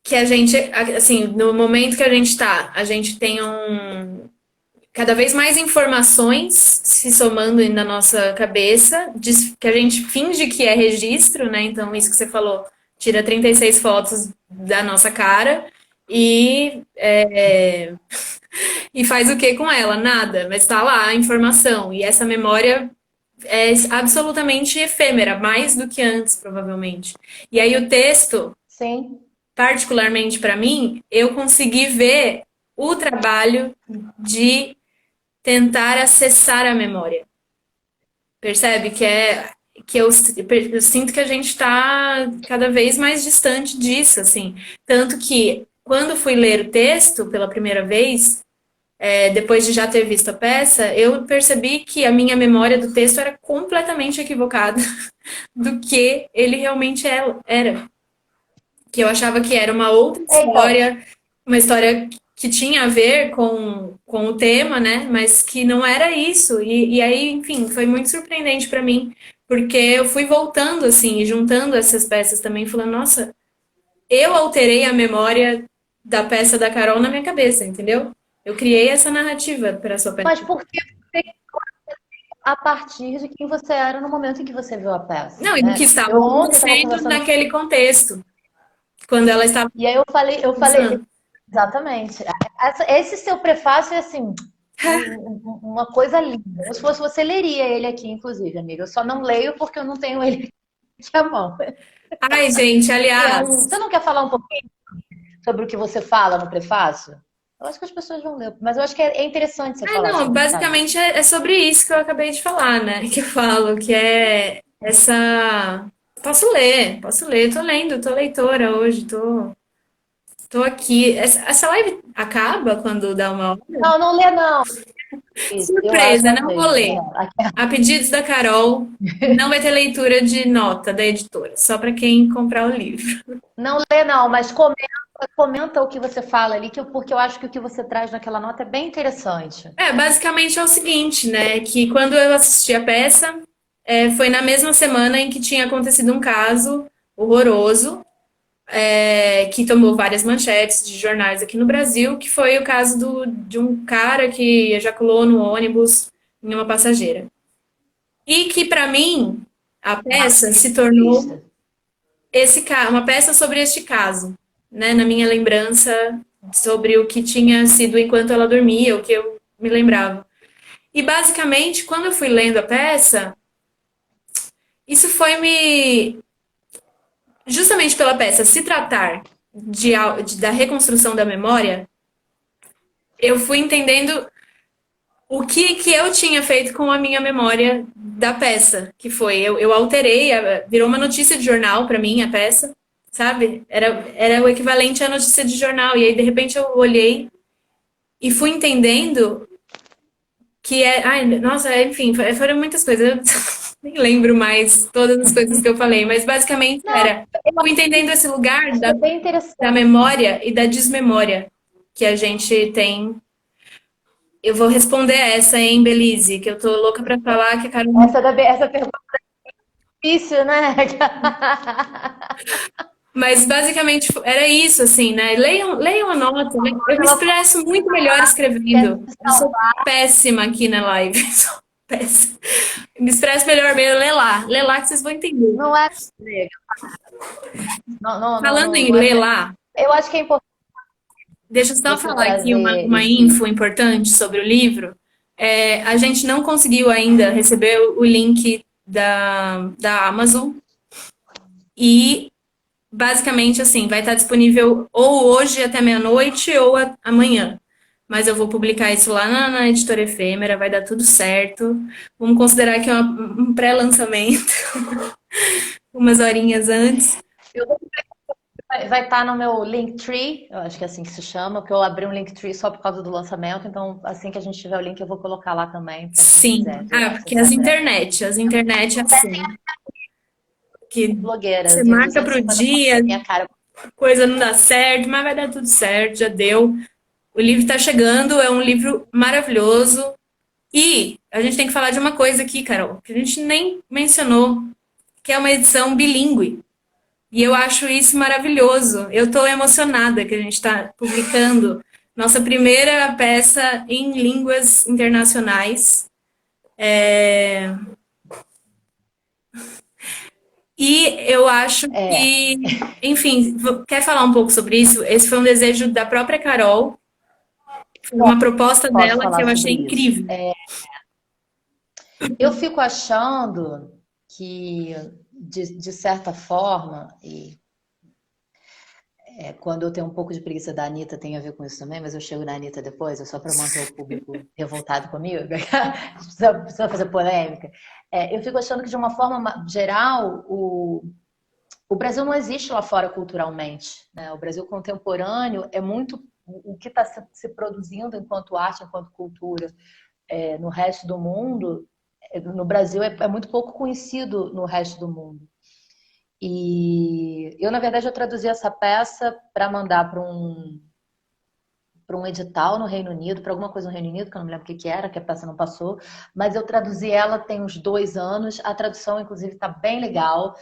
Que a gente, assim, no momento que a gente tá, a gente tem cada vez mais informações se somando na nossa cabeça, que a gente finge que é registro, né? Então, isso que você falou, tira 36 fotos da nossa cara e, e faz o que com ela? Nada, mas tá lá a informação. E essa memória é absolutamente efêmera, mais do que antes, provavelmente. E aí o texto, Sim. particularmente para mim, eu consegui ver o trabalho de tentar acessar a memória. Percebe? Eu sinto que a gente está cada vez mais distante disso, assim. Tanto que quando fui ler o texto pela primeira vez, depois de já ter visto a peça, eu percebi que a minha memória do texto era completamente equivocada do que ele realmente era. Que eu achava que era uma outra Então, história, uma história que tinha a ver com o tema, né? Mas que não era isso. E aí, enfim, foi muito surpreendente para mim, porque eu fui voltando assim e juntando essas peças também, falando, nossa, eu alterei a memória da peça da Carol na minha cabeça, entendeu? Eu criei essa narrativa para a sua peça. mas por que a partir de quem você era no momento em que você viu a peça, Não, e o que né? estava Eu ontem estava acontecendo conversando naquele contexto, quando ela estava e aí eu falei usando. exatamente. Esse seu prefácio é assim uma coisa linda. Se fosse você leria ele aqui, inclusive, amiga. Eu só não leio porque eu não tenho ele aqui à mão. Ai, gente, Que é aliás, você não quer falar um pouquinho sobre o que você fala no prefácio? Eu acho que as pessoas vão ler, mas eu acho que é interessante você falar não, sobre, sabe? basicamente é sobre isso que eu acabei de falar, né? Que eu falo, que é essa. Posso ler, tô lendo, tô leitora hoje, tô aqui. Essa live acaba quando dá uma hora? Não, não lê não. Eu acho que Surpresa, não vou talvez. ler. A pedidos da Carol, não vai ter leitura de nota da editora, só para quem comprar o livro. Não lê não, mas comenta o que você fala ali, porque eu acho que o que você traz naquela nota é bem interessante. Basicamente é o seguinte, né? Que quando eu assisti a peça, foi na mesma semana em que tinha acontecido um caso horroroso, que tomou várias manchetes de jornais aqui no Brasil, que foi o caso de um cara que ejaculou no ônibus em uma passageira. E que, para mim, a peça se tornou Vista. uma peça sobre este caso, né? Na minha lembrança sobre o que tinha sido enquanto ela dormia, o que eu me lembrava. E basicamente, quando eu fui lendo a peça, isso foi me. Justamente pela peça se tratar da reconstrução da memória, eu fui entendendo o que eu tinha feito com a minha memória da peça, que foi, eu alterei, virou uma notícia de jornal para mim a peça, sabe? Era o equivalente à notícia de jornal, e aí de repente eu olhei e fui entendendo que ai, nossa, enfim, foram muitas coisas. Nem lembro mais todas as coisas que eu falei, mas basicamente Não, era, eu fui entendendo esse lugar acho que é bem da interessante. memória e da desmemória que a gente tem. Eu vou responder essa, hein, Belize, que eu tô louca pra falar que a Carol. Essa pergunta é difícil, né? Mas basicamente era isso, assim, né? Leiam a nota. Eu me Ela expresso muito melhor quer escrevendo. se Eu sou salvar. péssima aqui na live. Sou péssima. Eu me expresso melhor mesmo. Lê lá que vocês vão entender. Não é, não, não, não, Falando não, em não é. ler lá, Eu acho que é importante deixa eu só você falar aqui trazer uma esse. info importante sobre o livro. A gente não conseguiu ainda receber o link da Amazon e basicamente assim, vai estar disponível ou hoje até meia-noite ou amanhã. Mas eu vou publicar isso lá na editora Efêmera, vai dar tudo certo. Vamos considerar que é um pré-lançamento, umas horinhas antes. Eu vai estar no meu Linktree, eu acho que é assim que se chama, porque eu abri um Linktree só por causa do lançamento, então assim que a gente tiver o link eu vou colocar lá também, para quem quiser Sim. Ah, porque acessar direto. as internet é assim, que Blogueira, você eu tenho marca duzentos e pro cinquenta fotos dia, da minha cara. coisa não dá certo, mas vai dar tudo certo, já deu. O livro está chegando, é um livro maravilhoso. E a gente tem que falar de uma coisa aqui, Carol, que a gente nem mencionou, que é uma edição bilíngue. E eu acho isso maravilhoso. Eu estou emocionada que a gente está publicando nossa primeira peça em línguas internacionais. É, E eu acho É, que, enfim, quer falar um pouco sobre isso? Esse foi um desejo da própria Carol, foi uma proposta posso dela que falar eu sobre achei isso. incrível. Eu fico achando que, de certa forma, e quando eu tenho um pouco de preguiça da Anitta, tem a ver com isso também, mas eu chego na Anitta depois, é só para manter o público revoltado comigo, precisa fazer polêmica. Eu fico achando que, de uma forma geral, o Brasil não existe lá fora culturalmente, né? O Brasil contemporâneo é muito o que está se produzindo enquanto arte, enquanto cultura, no resto do mundo, no Brasil é muito pouco conhecido no resto do mundo. E eu, na verdade, eu traduzi essa peça para mandar para um edital no Reino Unido, para alguma coisa no Reino Unido, que eu não me lembro o que que era, que a peça não passou, mas eu traduzi ela tem uns 2 anos. A tradução, inclusive, está bem legal.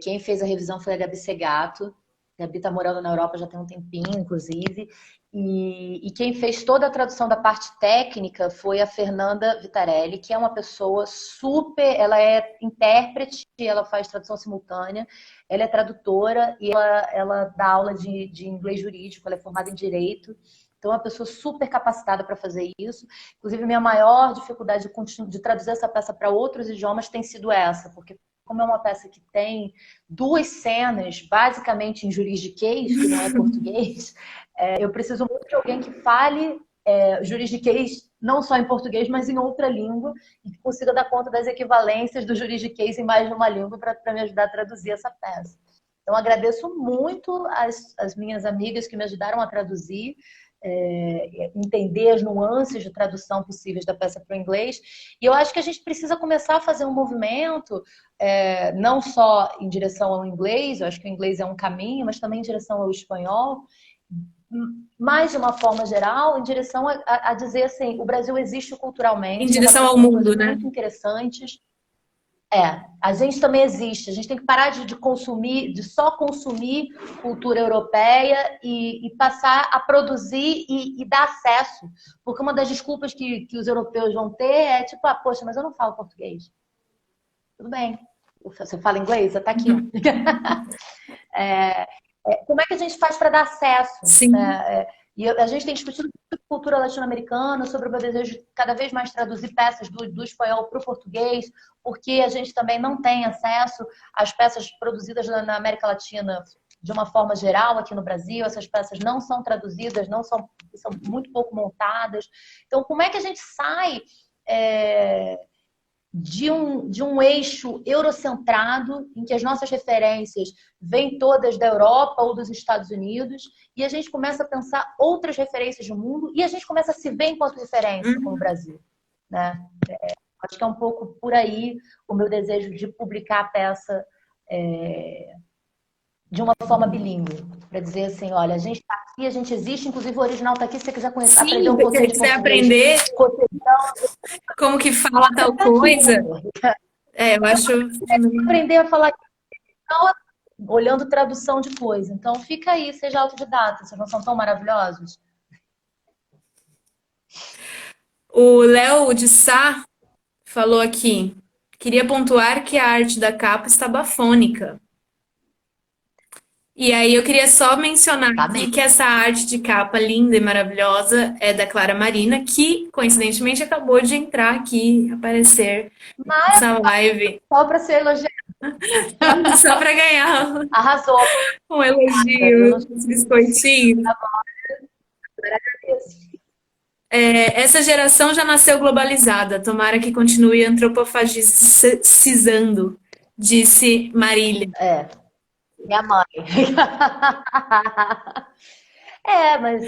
Quem fez a revisão foi a Gabi Segato. A Gabi está morando na Europa já tem um tempinho, inclusive. E quem fez toda a tradução da parte técnica foi a Fernanda Vitarelli, que é uma pessoa super. Ela é intérprete, ela faz tradução simultânea, ela é tradutora e ela dá aula de inglês jurídico, ela é formada em direito. Então, é uma pessoa super capacitada para fazer isso. Inclusive, minha maior dificuldade de traduzir essa peça para outros idiomas tem sido essa, porque como é uma peça que tem 2 cenas, basicamente em juridiquês, que não é português, eu preciso muito de alguém que fale juridiquês não só em português, mas em outra língua, e que consiga dar conta das equivalências do juridiquês em mais de uma língua para me ajudar a traduzir essa peça. Então, agradeço muito as minhas amigas que me ajudaram a traduzir, entender as nuances de tradução possíveis da peça para o inglês. E eu acho que a gente precisa começar a fazer um movimento, não só em direção ao inglês, eu acho que o inglês é um caminho, mas também em direção ao espanhol, mais de uma forma geral, em direção a dizer assim, o Brasil existe Em culturalmente, já está direção ao produzindo coisas mundo, né? muito interessantes. A gente também existe. A gente tem que parar de consumir, de só consumir cultura europeia e passar a produzir e dar acesso. Porque uma das desculpas que os europeus vão ter é tipo, poxa, mas eu não falo português. Tudo bem. Você fala inglês? Está aqui. Ó. Como é que a gente faz para dar acesso? Sim. Né? E a gente tem discutido sobre cultura latino-americana, sobre o meu desejo de cada vez mais traduzir peças do espanhol para o português, porque a gente também não tem acesso às peças produzidas na América Latina de uma forma geral aqui no Brasil. Essas peças não são traduzidas, são muito pouco montadas. Então, como é que a gente sai de um eixo eurocentrado, em que as nossas referências vêm todas da Europa ou dos Estados Unidos, e a gente começa a pensar outras referências do mundo, e a gente começa a se ver enquanto referência, como o Brasil, né? Acho que é um pouco por aí o meu desejo de publicar a peça de uma forma bilíngue. Para dizer assim, olha, a gente está aqui, a gente existe, inclusive o original está aqui, se você quiser conhecer, aprender Sim, um se você pouquinho de quiser português, aprender cotidiano, como que fala tal tá aqui, coisa, amor. eu acho. Aprender a falar olhando tradução de coisa. Então fica aí, seja autodidata, vocês não são tão maravilhosos? O Léo de Sá falou aqui. Queria pontuar que a arte da capa está bafônica. E aí eu queria só mencionar Tá aqui bem. que essa arte de capa linda e maravilhosa é da Clara Marina, que coincidentemente acabou de entrar aqui, aparecer Mas nessa live, só para ser elogiada, só para ganhar arrasou. um Eu elogio, não uns biscoitinhos. agradeço. Essa geração já nasceu globalizada, tomara que continue antropofagicizando, disse Marília. É, minha mãe. Mas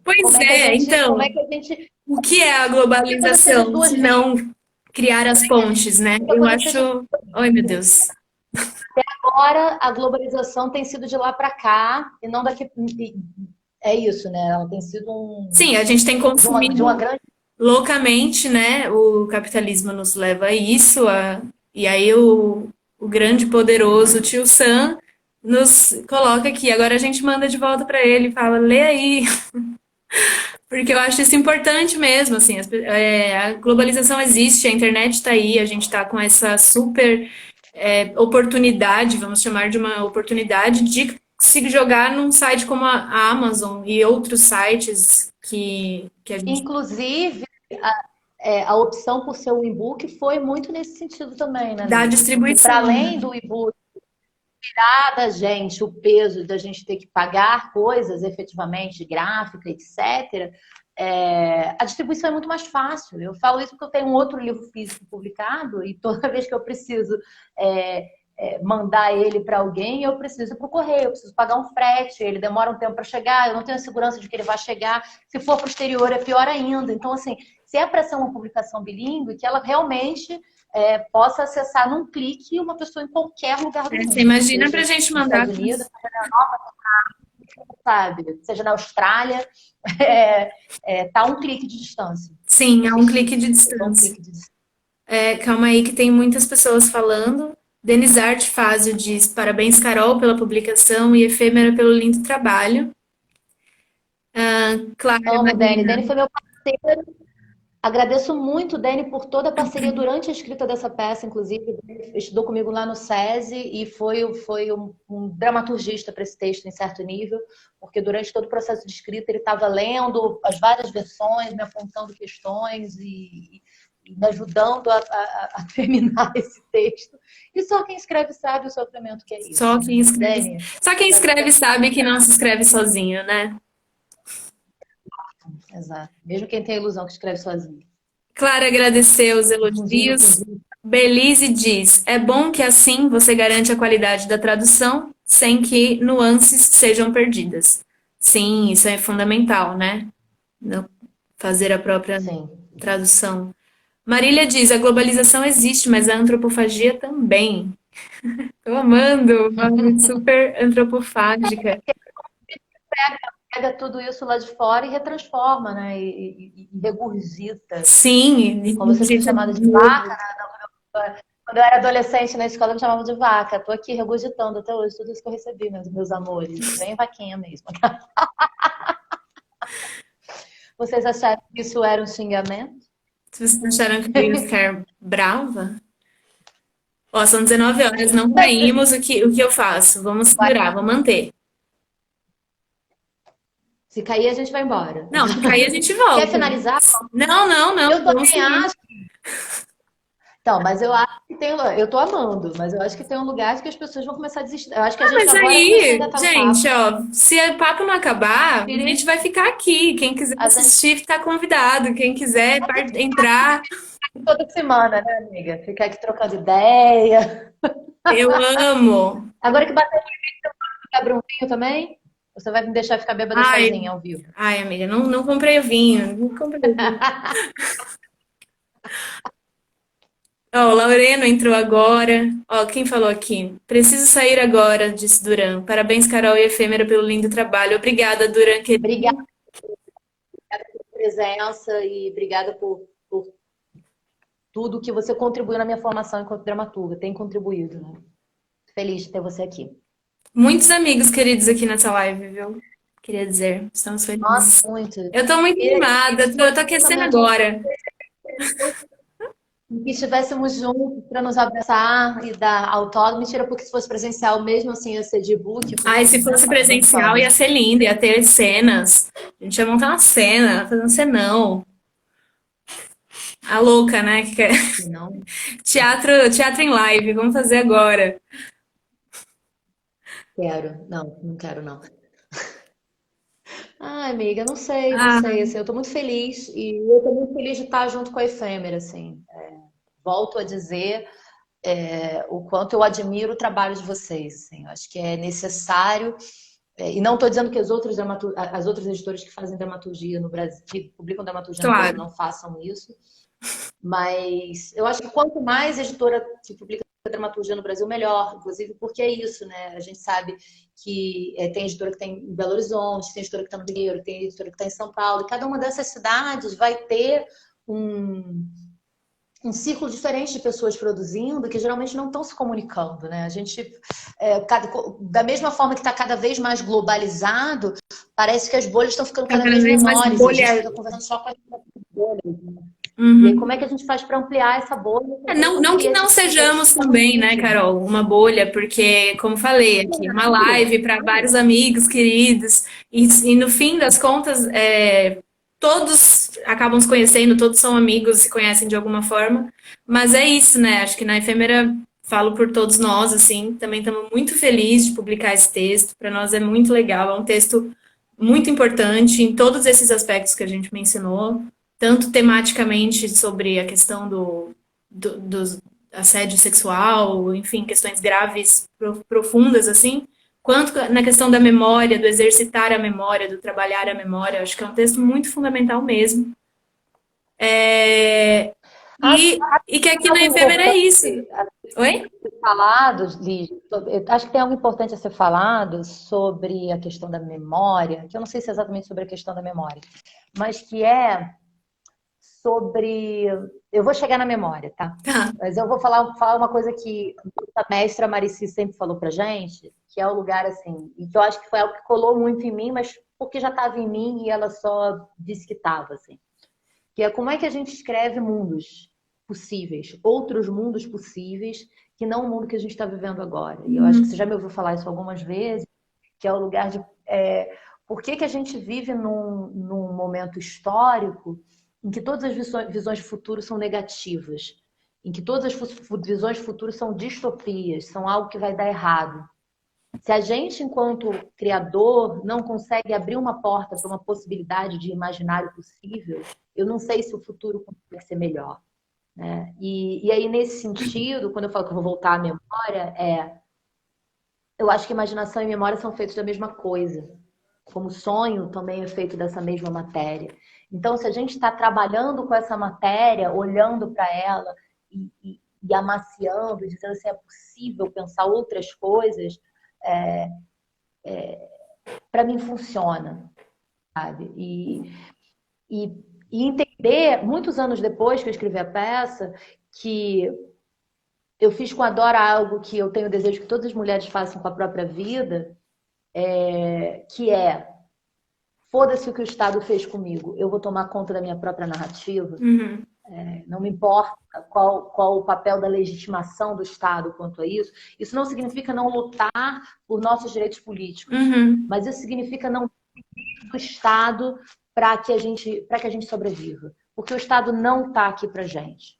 Pois é, como é então, que a gente o que é a que coisa seja globalização, duas se vezes, não criar as pontes, né? que a Eu coisa seja acho. Ai, meu Deus. agora a globalização tem sido de lá para cá e não daqui. É isso, né? Ela tem sido Sim, a gente tem de uma consumido grande. loucamente, né? O capitalismo nos leva a isso, e aí o grande poderoso tio Sam nos coloca aqui. Agora a gente manda de volta para ele e fala: lê aí, porque eu acho isso importante mesmo. Assim, a globalização existe, a internet está aí, a gente está com essa super oportunidade, vamos chamar de uma oportunidade, de se jogar num site como a Amazon e outros sites que a gente Inclusive, a opção por ser um e-book foi muito nesse sentido também, né, dá amiga? Porque para distribuição, além né? do e-book tirar da gente o peso da gente ter que pagar coisas efetivamente, gráfica, etc., a distribuição é muito mais fácil. Eu falo isso porque eu tenho um outro livro físico publicado e toda vez que eu preciso mandar ele para alguém, eu preciso ir para o correio, eu preciso pagar um frete, ele demora um tempo para chegar, eu não tenho a segurança de que ele vai chegar. Se for para o exterior, é pior ainda. Então, assim, se é para ser uma publicação bilíngue, que ela realmente possa acessar num clique uma pessoa em qualquer lugar do Você mundo, imagina para a seja gente nos mandar. Estados Unidos, sabe? Seja na Austrália, tá um clique de distância. Sim, a um clique de Eu tô um distância. clique de distância. Calma aí que tem muitas pessoas falando. Denis Arte Fázio diz: parabéns, Carol, pela publicação e Efêmera pelo lindo trabalho. Clara Amo o Dani. Marina. Dani foi meu parceiro. Agradeço muito, Dani, por toda a parceria durante a escrita dessa peça, inclusive. Ele estudou comigo lá no SESI e foi um dramaturgista para esse texto em certo nível, porque durante todo o processo de escrita ele estava lendo as várias versões, me apontando questões e me ajudando a terminar esse texto. E só quem escreve sabe o sofrimento que é isso, Só né? quem escreve. Dani, Só quem escreve sabe que não se escreve sozinho, né? exato. Mesmo quem tem a ilusão que escreve sozinho. Clara agradeceu os Confundindo com elogios. Belize diz: é bom que assim você garante a qualidade da tradução sem que nuances sejam perdidas. Sim, isso é fundamental, né? Fazer a própria sim. tradução. Marília diz: a globalização existe, mas a antropofagia também. Tô amando, uma super antropofágica. Pega tudo isso lá de fora e retransforma, né? E regurgita. Sim, Como você ser gente, chamada de vaca, quando eu era adolescente na escola, me chamavam de vaca. Tô aqui regurgitando até hoje tudo isso que eu recebi, meus amores. Bem vaquinha mesmo. Vocês acharam que isso era um xingamento? se vocês acharam que eu ia ficar brava, ó, são 19 horas, não caímos, o que eu faço? Vamos segurar, vou manter. Se cair, a gente vai embora. Não, se cair a gente Quer volta. finalizar? Não, não, não, Eu vamos também seguir. acho. Então, mas eu acho que tem. Eu tô amando, mas eu acho que tem um lugar que as pessoas vão começar a desistir. Eu acho que a gente Mas agora começou a aí, engatar o papo. gente, ó, se o papo não acabar, a gente vai ficar aqui. Quem quiser A gente assistir, está convidado. Quem quiser entrar, toda semana, né, amiga? Ficar aqui trocando ideia. eu amo. Agora que bateu o limite, você abre um vinho também? Ou você vai me deixar ficar bêbada Ai, sozinha ao vivo? ai, amiga, não comprei o vinho. Não comprei o vinho. Ó, o Laureno entrou agora. Ó, quem falou aqui? Preciso sair agora, disse Duran. Parabéns, Carol e Efêmera, pelo lindo trabalho. Obrigada, Duran, Obrigada querido. pela presença e obrigada por tudo que você contribuiu na minha formação enquanto dramaturga. Tem contribuído, né? Feliz de ter você aqui. Muitos amigos queridos aqui nessa live, viu? Queria dizer, estamos Nossa, felizes. muito. Eu tô muito animada, eu tô aquecendo Pensamento agora. que estivéssemos juntos para nos abraçar e dar autógrafo. Mentira, porque se fosse presencial, mesmo assim ia ser de book, Ai, porque se né, fosse tava dando presencial ia pano. ser lindo, ia ter cenas. A gente ia montar uma cena, fazer um cenão. A louca, né? Que quer... E não Teatro em live, vamos fazer agora. quero, não quero, não. Ai, amiga, não sei, não Ah, sei. Assim, eu tô muito feliz e eu tô muito feliz de estar junto com a Efêmera, assim. Volto a dizer o quanto eu admiro o trabalho de vocês, assim. Eu acho que é necessário. E não estou dizendo que as outras editoras que fazem dramaturgia no Brasil, que publicam dramaturgia no Brasil, claro. não façam isso. Mas eu acho que quanto mais editora que publica dramaturgia no Brasil, melhor. Inclusive porque é isso, né? A gente sabe que tem editora que tem em Belo Horizonte, tem editora que está no Rio, tem editora que está em São Paulo. E cada uma dessas cidades vai ter um, um círculo diferente de pessoas produzindo que geralmente não estão se comunicando, né? A gente, da mesma forma que está cada vez mais globalizado, parece que as bolhas estão ficando Tá cada cada vez vez mais menores e a gente bolha. fica conversando só com as bolhas. E aí, como Uhum. é que a gente faz para ampliar essa bolha também Não, com não que não criatividade sejamos também, né, Carol, uma bolha, porque, como falei aqui, uma live para vários amigos queridos, e no fim das contas, todos acabam se conhecendo, todos são amigos, se conhecem de alguma forma, mas é isso, né? Acho que na Efêmera, falo por todos nós, assim, também estamos muito felizes de publicar esse texto, para nós é muito legal, é um texto muito importante em todos esses aspectos que a gente mencionou, tanto tematicamente sobre a questão do assédio sexual, enfim, questões graves, profundas, assim, quanto na questão da memória, do exercitar a memória, do trabalhar a memória. Acho que é um texto muito fundamental mesmo. É, Acho e que aqui que na algo Efêmera é importante isso. Oi? a ser falado, Liz, acho que tem algo importante a ser falado sobre a questão da memória, que eu não sei se é exatamente sobre a questão da memória, mas que é sobre. Eu vou chegar na memória, tá? Tá. Mas eu vou falar uma coisa que a mestra Marici sempre falou pra gente, que é o lugar assim, e que eu acho que foi algo que colou muito em mim, mas porque já estava em mim e ela só disse que estava, assim. Que é como é que a gente escreve mundos possíveis, outros mundos possíveis, que não o mundo que a gente está vivendo agora. E eu acho que você já me ouviu falar isso algumas vezes, que é o lugar de. Por que que a gente vive num momento histórico em que todas as visões de futuro são negativas? Em que todas as visões de futuro são distopias, são algo que vai dar errado. Se a gente, enquanto criador, não consegue abrir uma porta para uma possibilidade de imaginário possível, eu não sei se o futuro vai ser melhor, né? E aí, nesse sentido, quando eu falo que eu vou voltar à memória, eu acho que imaginação e memória são feitos da mesma coisa. Como sonho também é feito dessa mesma matéria. Então, se a gente está trabalhando com essa matéria, olhando para ela e amaciando, dizendo assim, é possível pensar outras coisas, para mim funciona, sabe? E, e entender, muitos anos depois que eu escrevi a peça, que eu fiz com a Dora algo que eu tenho desejo que todas as mulheres façam com a própria vida, que é foda-se o que o Estado fez comigo, eu vou tomar conta da minha própria narrativa. Uhum. Não me importa qual o papel da legitimação do Estado quanto a isso. Isso não significa não lutar por nossos direitos políticos, Uhum. mas isso significa não do Estado para que a gente sobreviva. Porque o Estado não está aqui para gente.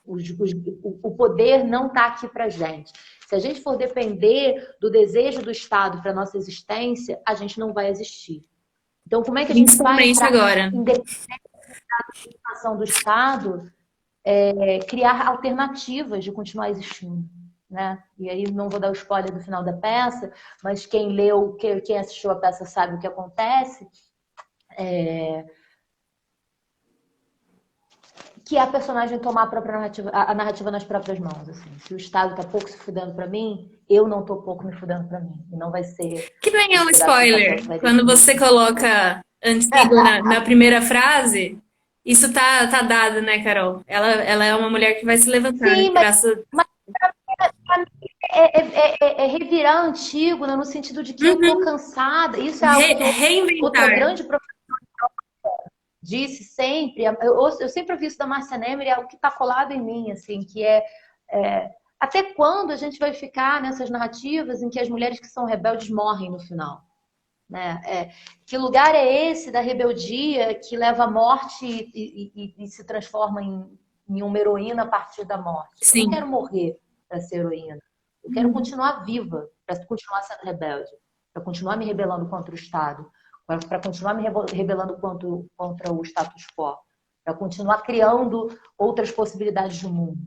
O poder não está aqui para gente. Se a gente for depender do desejo do Estado para nossa existência, a gente não vai existir. Então, como é que a gente faz Principalmente para, agora. independente da ação do Estado, criar alternativas de continuar existindo? Né? E aí não vou dar o spoiler do final da peça, mas quem leu, quem assistiu a peça sabe o que acontece. que é a personagem tomar a própria narrativa, a narrativa nas próprias mãos, assim. Se o Estado tá pouco se fudendo pra mim, eu não tô pouco me fudendo pra mim. E não vai ser Que nem é esse um pedaço de papel que spoiler. vai Quando definir. você coloca antigo na primeira frase, isso tá dado, né, Carol? Ela é uma mulher que vai se levantar, Sim, graças. mas pra mim é revirar antigo, né, no sentido de que eu tô Uhum. cansada. Isso é algo que outra Reinventar. grande disse sempre, eu sempre ouvi isso da Márcia Nemer, é algo que está colado em mim, assim, que até quando a gente vai ficar nessas narrativas em que as mulheres que são rebeldes morrem no final? Né? Que lugar é esse da rebeldia que leva à morte e se transforma em uma heroína a partir da morte? Eu não quero Sim. morrer para ser heroína. Eu quero continuar viva para continuar sendo rebelde, para continuar me rebelando contra o Estado, para continuar me rebelando contra o status quo, para continuar criando outras possibilidades de mundo.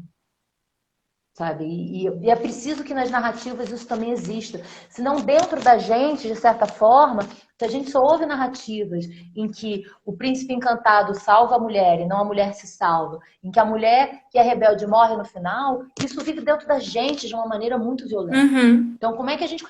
Sabe? E é preciso que nas narrativas isso também exista. Senão, dentro da gente, de certa forma, se a gente só ouve narrativas em que o príncipe encantado salva a mulher e não a mulher se salva, em que a mulher que é rebelde morre no final, isso vive dentro da gente de uma maneira muito violenta. Uhum. Então, como é que a gente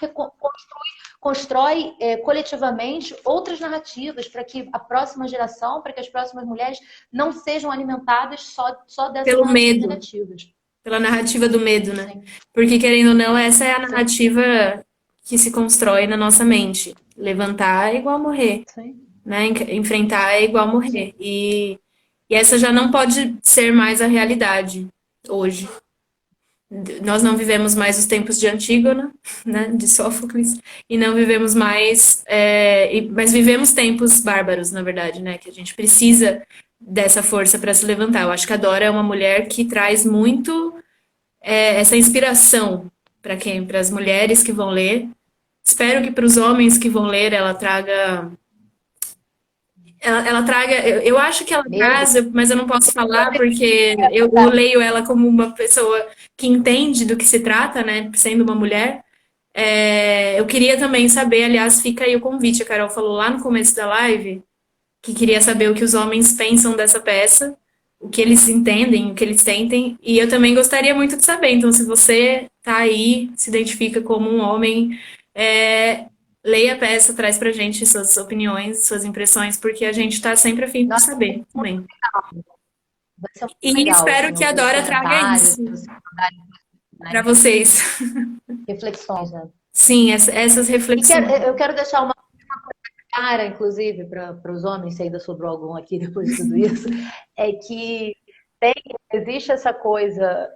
constrói coletivamente outras narrativas para que a próxima geração, para que as próximas mulheres não sejam alimentadas só dessas Pelo narrativas medo. negativas? Pela narrativa do medo, né? Sim, Porque, querendo ou não, essa é a sim, narrativa que se constrói na nossa mente. Levantar é igual morrer, sim. né? Enfrentar é igual Sim. morrer. E essa já não pode ser mais a realidade hoje. Nós não vivemos mais os tempos de Antígona, né? De Sófocles, e não vivemos mais. Mas vivemos tempos bárbaros, na verdade, né? Que a gente precisa dessa força para se levantar. Eu acho que a Dora é uma mulher que traz muito essa inspiração para quem? Para as mulheres que vão ler. Espero que para os homens que vão ler ela traga. Ela traga. Eu acho que ela Medo. traz, mas eu não posso falar porque eu leio ela como uma pessoa que entende do que se trata, né? Sendo uma mulher. Eu queria também saber, aliás, fica aí o convite. A Carol falou lá no começo da live que queria saber o que os homens pensam dessa peça, o que eles entendem, o que eles sentem, e eu também gostaria muito de saber. Então, se você tá aí, se identifica como um homem, é, leia a peça, traz pra gente suas opiniões, suas impressões, porque a gente tá sempre a fim de Nossa, saber também. vai ser muito E legal, espero assim, que a ouvir os Dora traga comentários, isso vocês mandarem, pra né, vocês. reflexões, né? Sim, essas E reflexões. eu quero deixar uma cara, inclusive, para os homens, se ainda sobrou algum aqui depois de tudo isso, é que existe essa coisa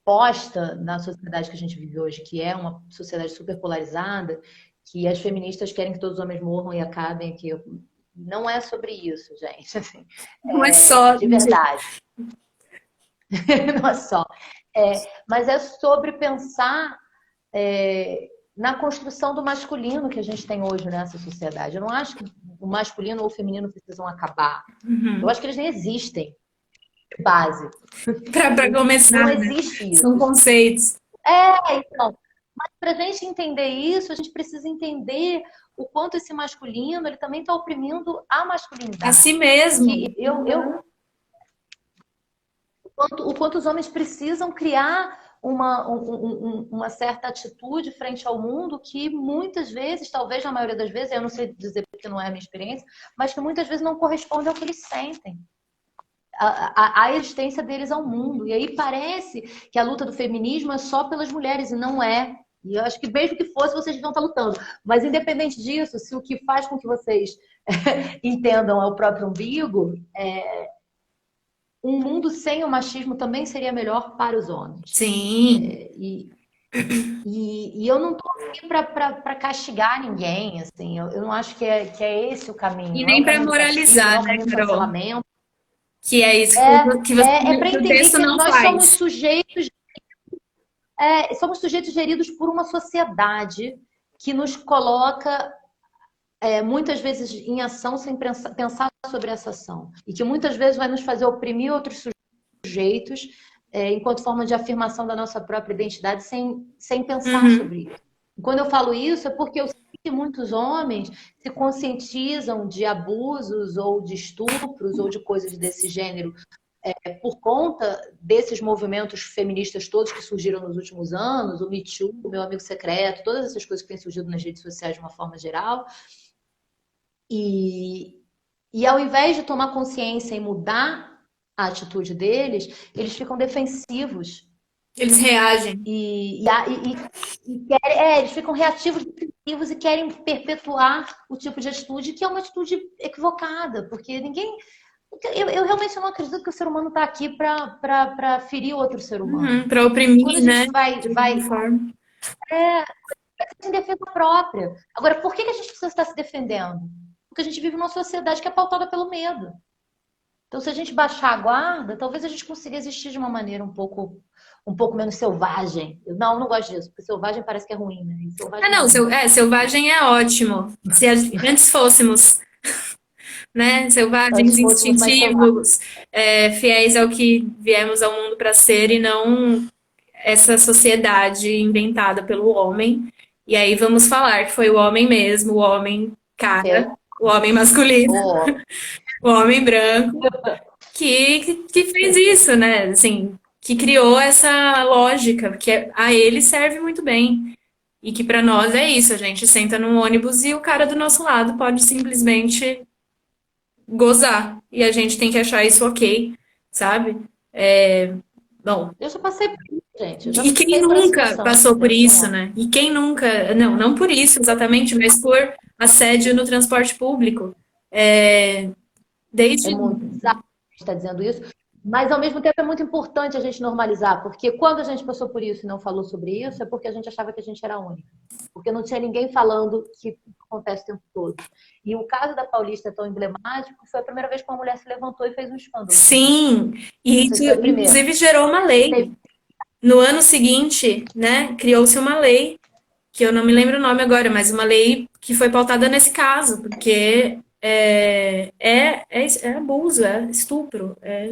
posta na sociedade que a gente vive hoje, que é uma sociedade super polarizada, que as feministas querem que todos os homens morram e acabem, que não é sobre isso, gente, assim, Não é só. de verdade. Não é só. Mas é sobre pensar na construção do masculino que a gente tem hoje nessa sociedade. Eu não acho que o masculino ou o feminino precisam acabar. Eu acho que eles nem existem, de base. Para Não começar, né? existe São isso. conceitos. Então. Mas para a gente entender isso, a gente precisa entender o quanto esse masculino ele também está oprimindo a A si masculinidade. mesmo. Porque o quanto os homens precisam criar uma certa atitude frente ao mundo que muitas vezes, talvez na maioria das vezes, eu não sei dizer porque não é a minha experiência, mas que muitas vezes não corresponde ao que eles sentem. A existência deles ao mundo. E aí parece que a luta do feminismo é só pelas mulheres, e não é. E eu acho que mesmo que fosse, vocês deviam estar lutando. Mas independente disso, se o que faz com que vocês entendam é o próprio umbigo, um mundo sem o machismo também seria melhor para os homens. Sim. E eu não estou aqui para castigar ninguém, assim. Eu não acho que é esse o caminho. E Não é o nem para caminho do castigo, não é moralizar, o né, caminho do Carol? cancelamento. Que é isso Para que o entender texto que não nós faz. somos sujeitos geridos por uma sociedade que nos coloca muitas vezes em ação sem pensar sobre essa ação. E que muitas vezes vai nos fazer oprimir outros sujeitos enquanto forma de afirmação da nossa própria identidade sem pensar Uhum. sobre isso. E quando eu falo isso é porque eu que muitos homens se conscientizam de abusos ou de estupros ou de coisas desse gênero por conta desses movimentos feministas todos que surgiram nos últimos anos, o Me Too, o Meu Amigo Secreto, todas essas coisas que têm surgido nas redes sociais de uma forma geral. E, e ao invés de tomar consciência e mudar a atitude deles, eles ficam defensivos. Eles reagem. Eles ficam reativos, defensivos e querem perpetuar o tipo de atitude que é uma atitude equivocada, porque ninguém. Eu realmente não acredito que o ser humano está aqui para ferir outro ser humano. Para Quando a oprimir, gente né? vai, De vai alguma forma. em defesa própria. Agora, por que a gente precisa estar se defendendo? Porque a gente vive numa sociedade que é pautada pelo medo. Então, se a gente baixar a guarda, talvez a gente consiga existir de uma maneira um pouco menos selvagem. Não gosto disso, porque selvagem parece que é ruim, né? E Ah, selvagem não, não é. selvagem é ótimo. Se antes fôssemos, né, selvagens, Antes fôssemos mais selvagens. instintivos, fiéis ao que viemos ao mundo para ser e não essa sociedade inventada pelo homem. E aí vamos falar que foi o homem mesmo, o homem cara, o homem masculino, Oh, o homem branco, que fez isso, né? Assim, que criou essa lógica, que a ele serve muito bem. E que para nós é isso, a gente senta num ônibus e o cara do nosso lado pode simplesmente gozar. E a gente tem que achar isso ok, sabe? Bom, eu já passei por isso, gente. Eu já e quem passei por essa nunca situação. passou por Dentro de um isso, ônibus. né? E quem nunca, não por isso exatamente, mas por assédio no transporte público. É, É desde. muito bizarro a gente estar dizendo isso, mas ao mesmo tempo é muito importante a gente normalizar, porque quando a gente passou por isso e não falou sobre isso, é porque a gente achava que a gente era única. Porque não tinha ninguém falando que acontece o tempo todo. E o caso da Paulista é tão emblemático, foi a primeira vez que uma mulher se levantou e fez um escândalo sobre isso. Sim, e Não sei isso se foi a primeira. inclusive gerou uma lei. No ano seguinte, né, criou-se uma lei, que eu não me lembro o nome agora, mas uma lei que foi pautada nesse caso, porque é abuso, é estupro, é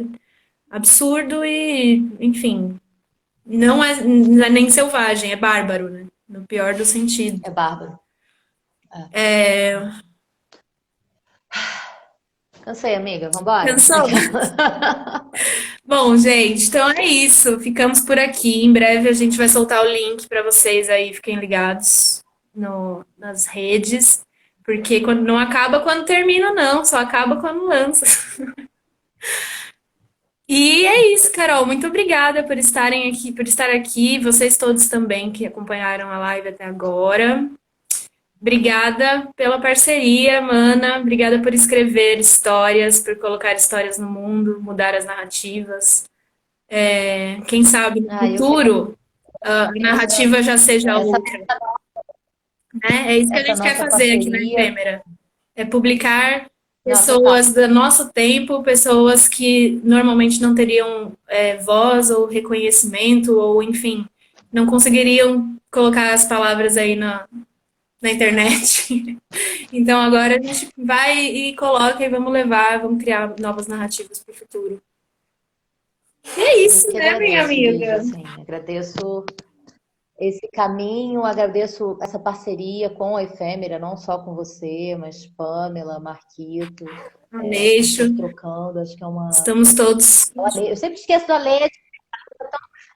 absurdo e, enfim, não é nem selvagem, é bárbaro, né? No pior do sentido. É bárbaro. Cansei, amiga. Vambora? Cansou? Bom, gente, então é isso. Ficamos por aqui. Em breve a gente vai soltar o link para vocês aí, fiquem ligados nas redes, porque não acaba quando termina, não, só acaba quando lança. E é isso, Carol. Muito obrigada por estarem aqui, por estar aqui. Vocês todos também que acompanharam a live até agora. Obrigada pela parceria, Mana. Obrigada por escrever histórias, por colocar histórias no mundo, mudar as narrativas. Quem sabe no Eu quero futuro a narrativa já seja essa, outra, né? É isso que a essa gente quer nossa fazer aqui na parceria. Efêmera. É publicar Não, total. pessoas do nosso tempo, pessoas que normalmente não teriam voz ou reconhecimento, ou enfim, não conseguiriam colocar as palavras aí na internet. Então agora a gente vai e coloca e vamos levar, vamos criar novas narrativas para o futuro. E é Eu isso, que né, minha agradeço, Lígia, amiga? assim, agradeço esse caminho, agradeço essa parceria com a Efêmera, não só com você, mas Pamela, Marquito, a gente Aleixo, sempre trocando, acho que é uma. estamos todos. Eu sempre esqueço do Aleixo,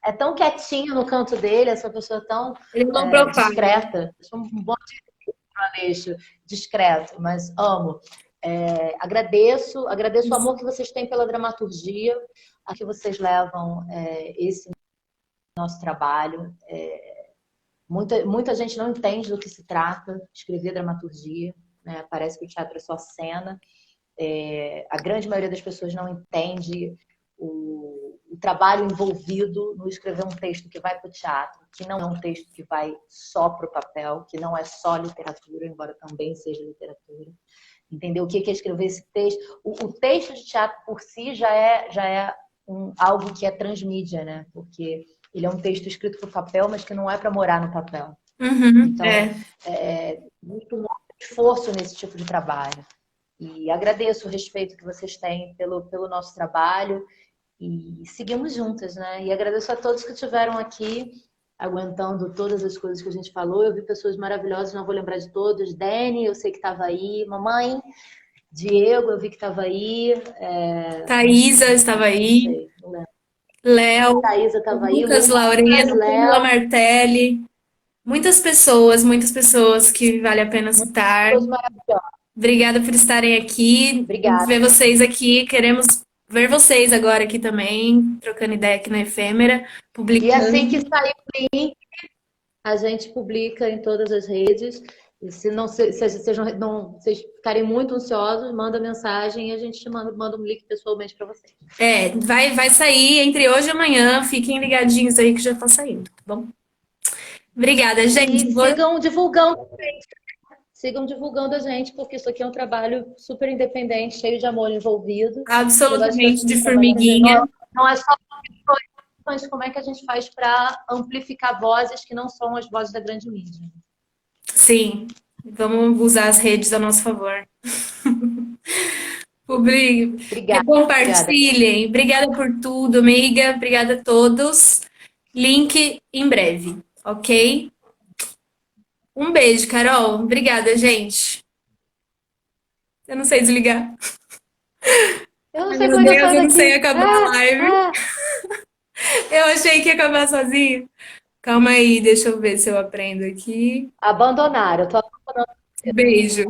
é tão quietinho no canto dele, essa pessoa tão Ele é low profile. discreta. Eu sou um bom Aleixo, discreto, mas amo. Agradeço o amor que vocês têm pela dramaturgia, a que vocês levam esse nosso trabalho. Muita gente não entende do que se trata, escrever dramaturgia, né? Parece que o teatro é só cena. A grande maioria das pessoas não entende o trabalho envolvido no escrever um texto que vai para o teatro, que não é um texto que vai só para o papel, que não é só literatura, embora também seja literatura. Entender o que é escrever esse texto. O texto de teatro por si já é algo que é transmídia, né? Porque ele é um texto escrito para o papel, mas que não é para morar no papel. Uhum, Então, muito esforço nesse tipo de trabalho. E agradeço o respeito que vocês têm pelo nosso trabalho e seguimos juntas, né? E agradeço a todos que estiveram aqui. aguentando todas as coisas que a gente falou. Eu vi pessoas maravilhosas, não vou lembrar de todos. Dani, eu sei que estava aí. Mamãe, Diego, eu vi que estava aí. Thaisa estava Não aí, sei, não lembro. Léo, Thaisa estava aí. Lucas Lucas, Laureno, Camila Léo, Martelli, muitas pessoas que vale a pena muitas citar. pessoas maravilhosas. Obrigada por estarem aqui. Vamos ver Obrigada. vocês aqui. Queremos ver vocês agora aqui também, trocando ideia aqui na Efêmera, E assim que publicando. sair o link, a gente publica em todas as redes. E se não se vocês não vocês ficarem muito ansiosos, manda mensagem e a gente manda um link pessoalmente para vocês. É, vai sair entre hoje e amanhã. Fiquem ligadinhos aí que já tá saindo, tá bom? Obrigada, gente. E sigam divulgando a gente, porque isso aqui é um trabalho super independente, cheio de amor envolvido. E eu acho que as Absolutamente de pessoas estão entender. formiguinha. Não é só mas como é que a gente faz para amplificar vozes que não são as vozes da grande mídia. Sim, vamos usar as redes a nosso favor. Obrigada, obrigada. Compartilhem. Obrigada por tudo, amiga. Obrigada a todos. Link em breve, ok? Um beijo, Carol. Obrigada, gente. Eu não sei desligar. Eu não Ai, sei meu como é que eu Deus, saio eu não sei daqui. acabar a live. Eu achei que ia acabar sozinho. Calma aí, deixa eu ver se eu aprendo aqui. Abandonar. Eu tô abandonando. Beijo.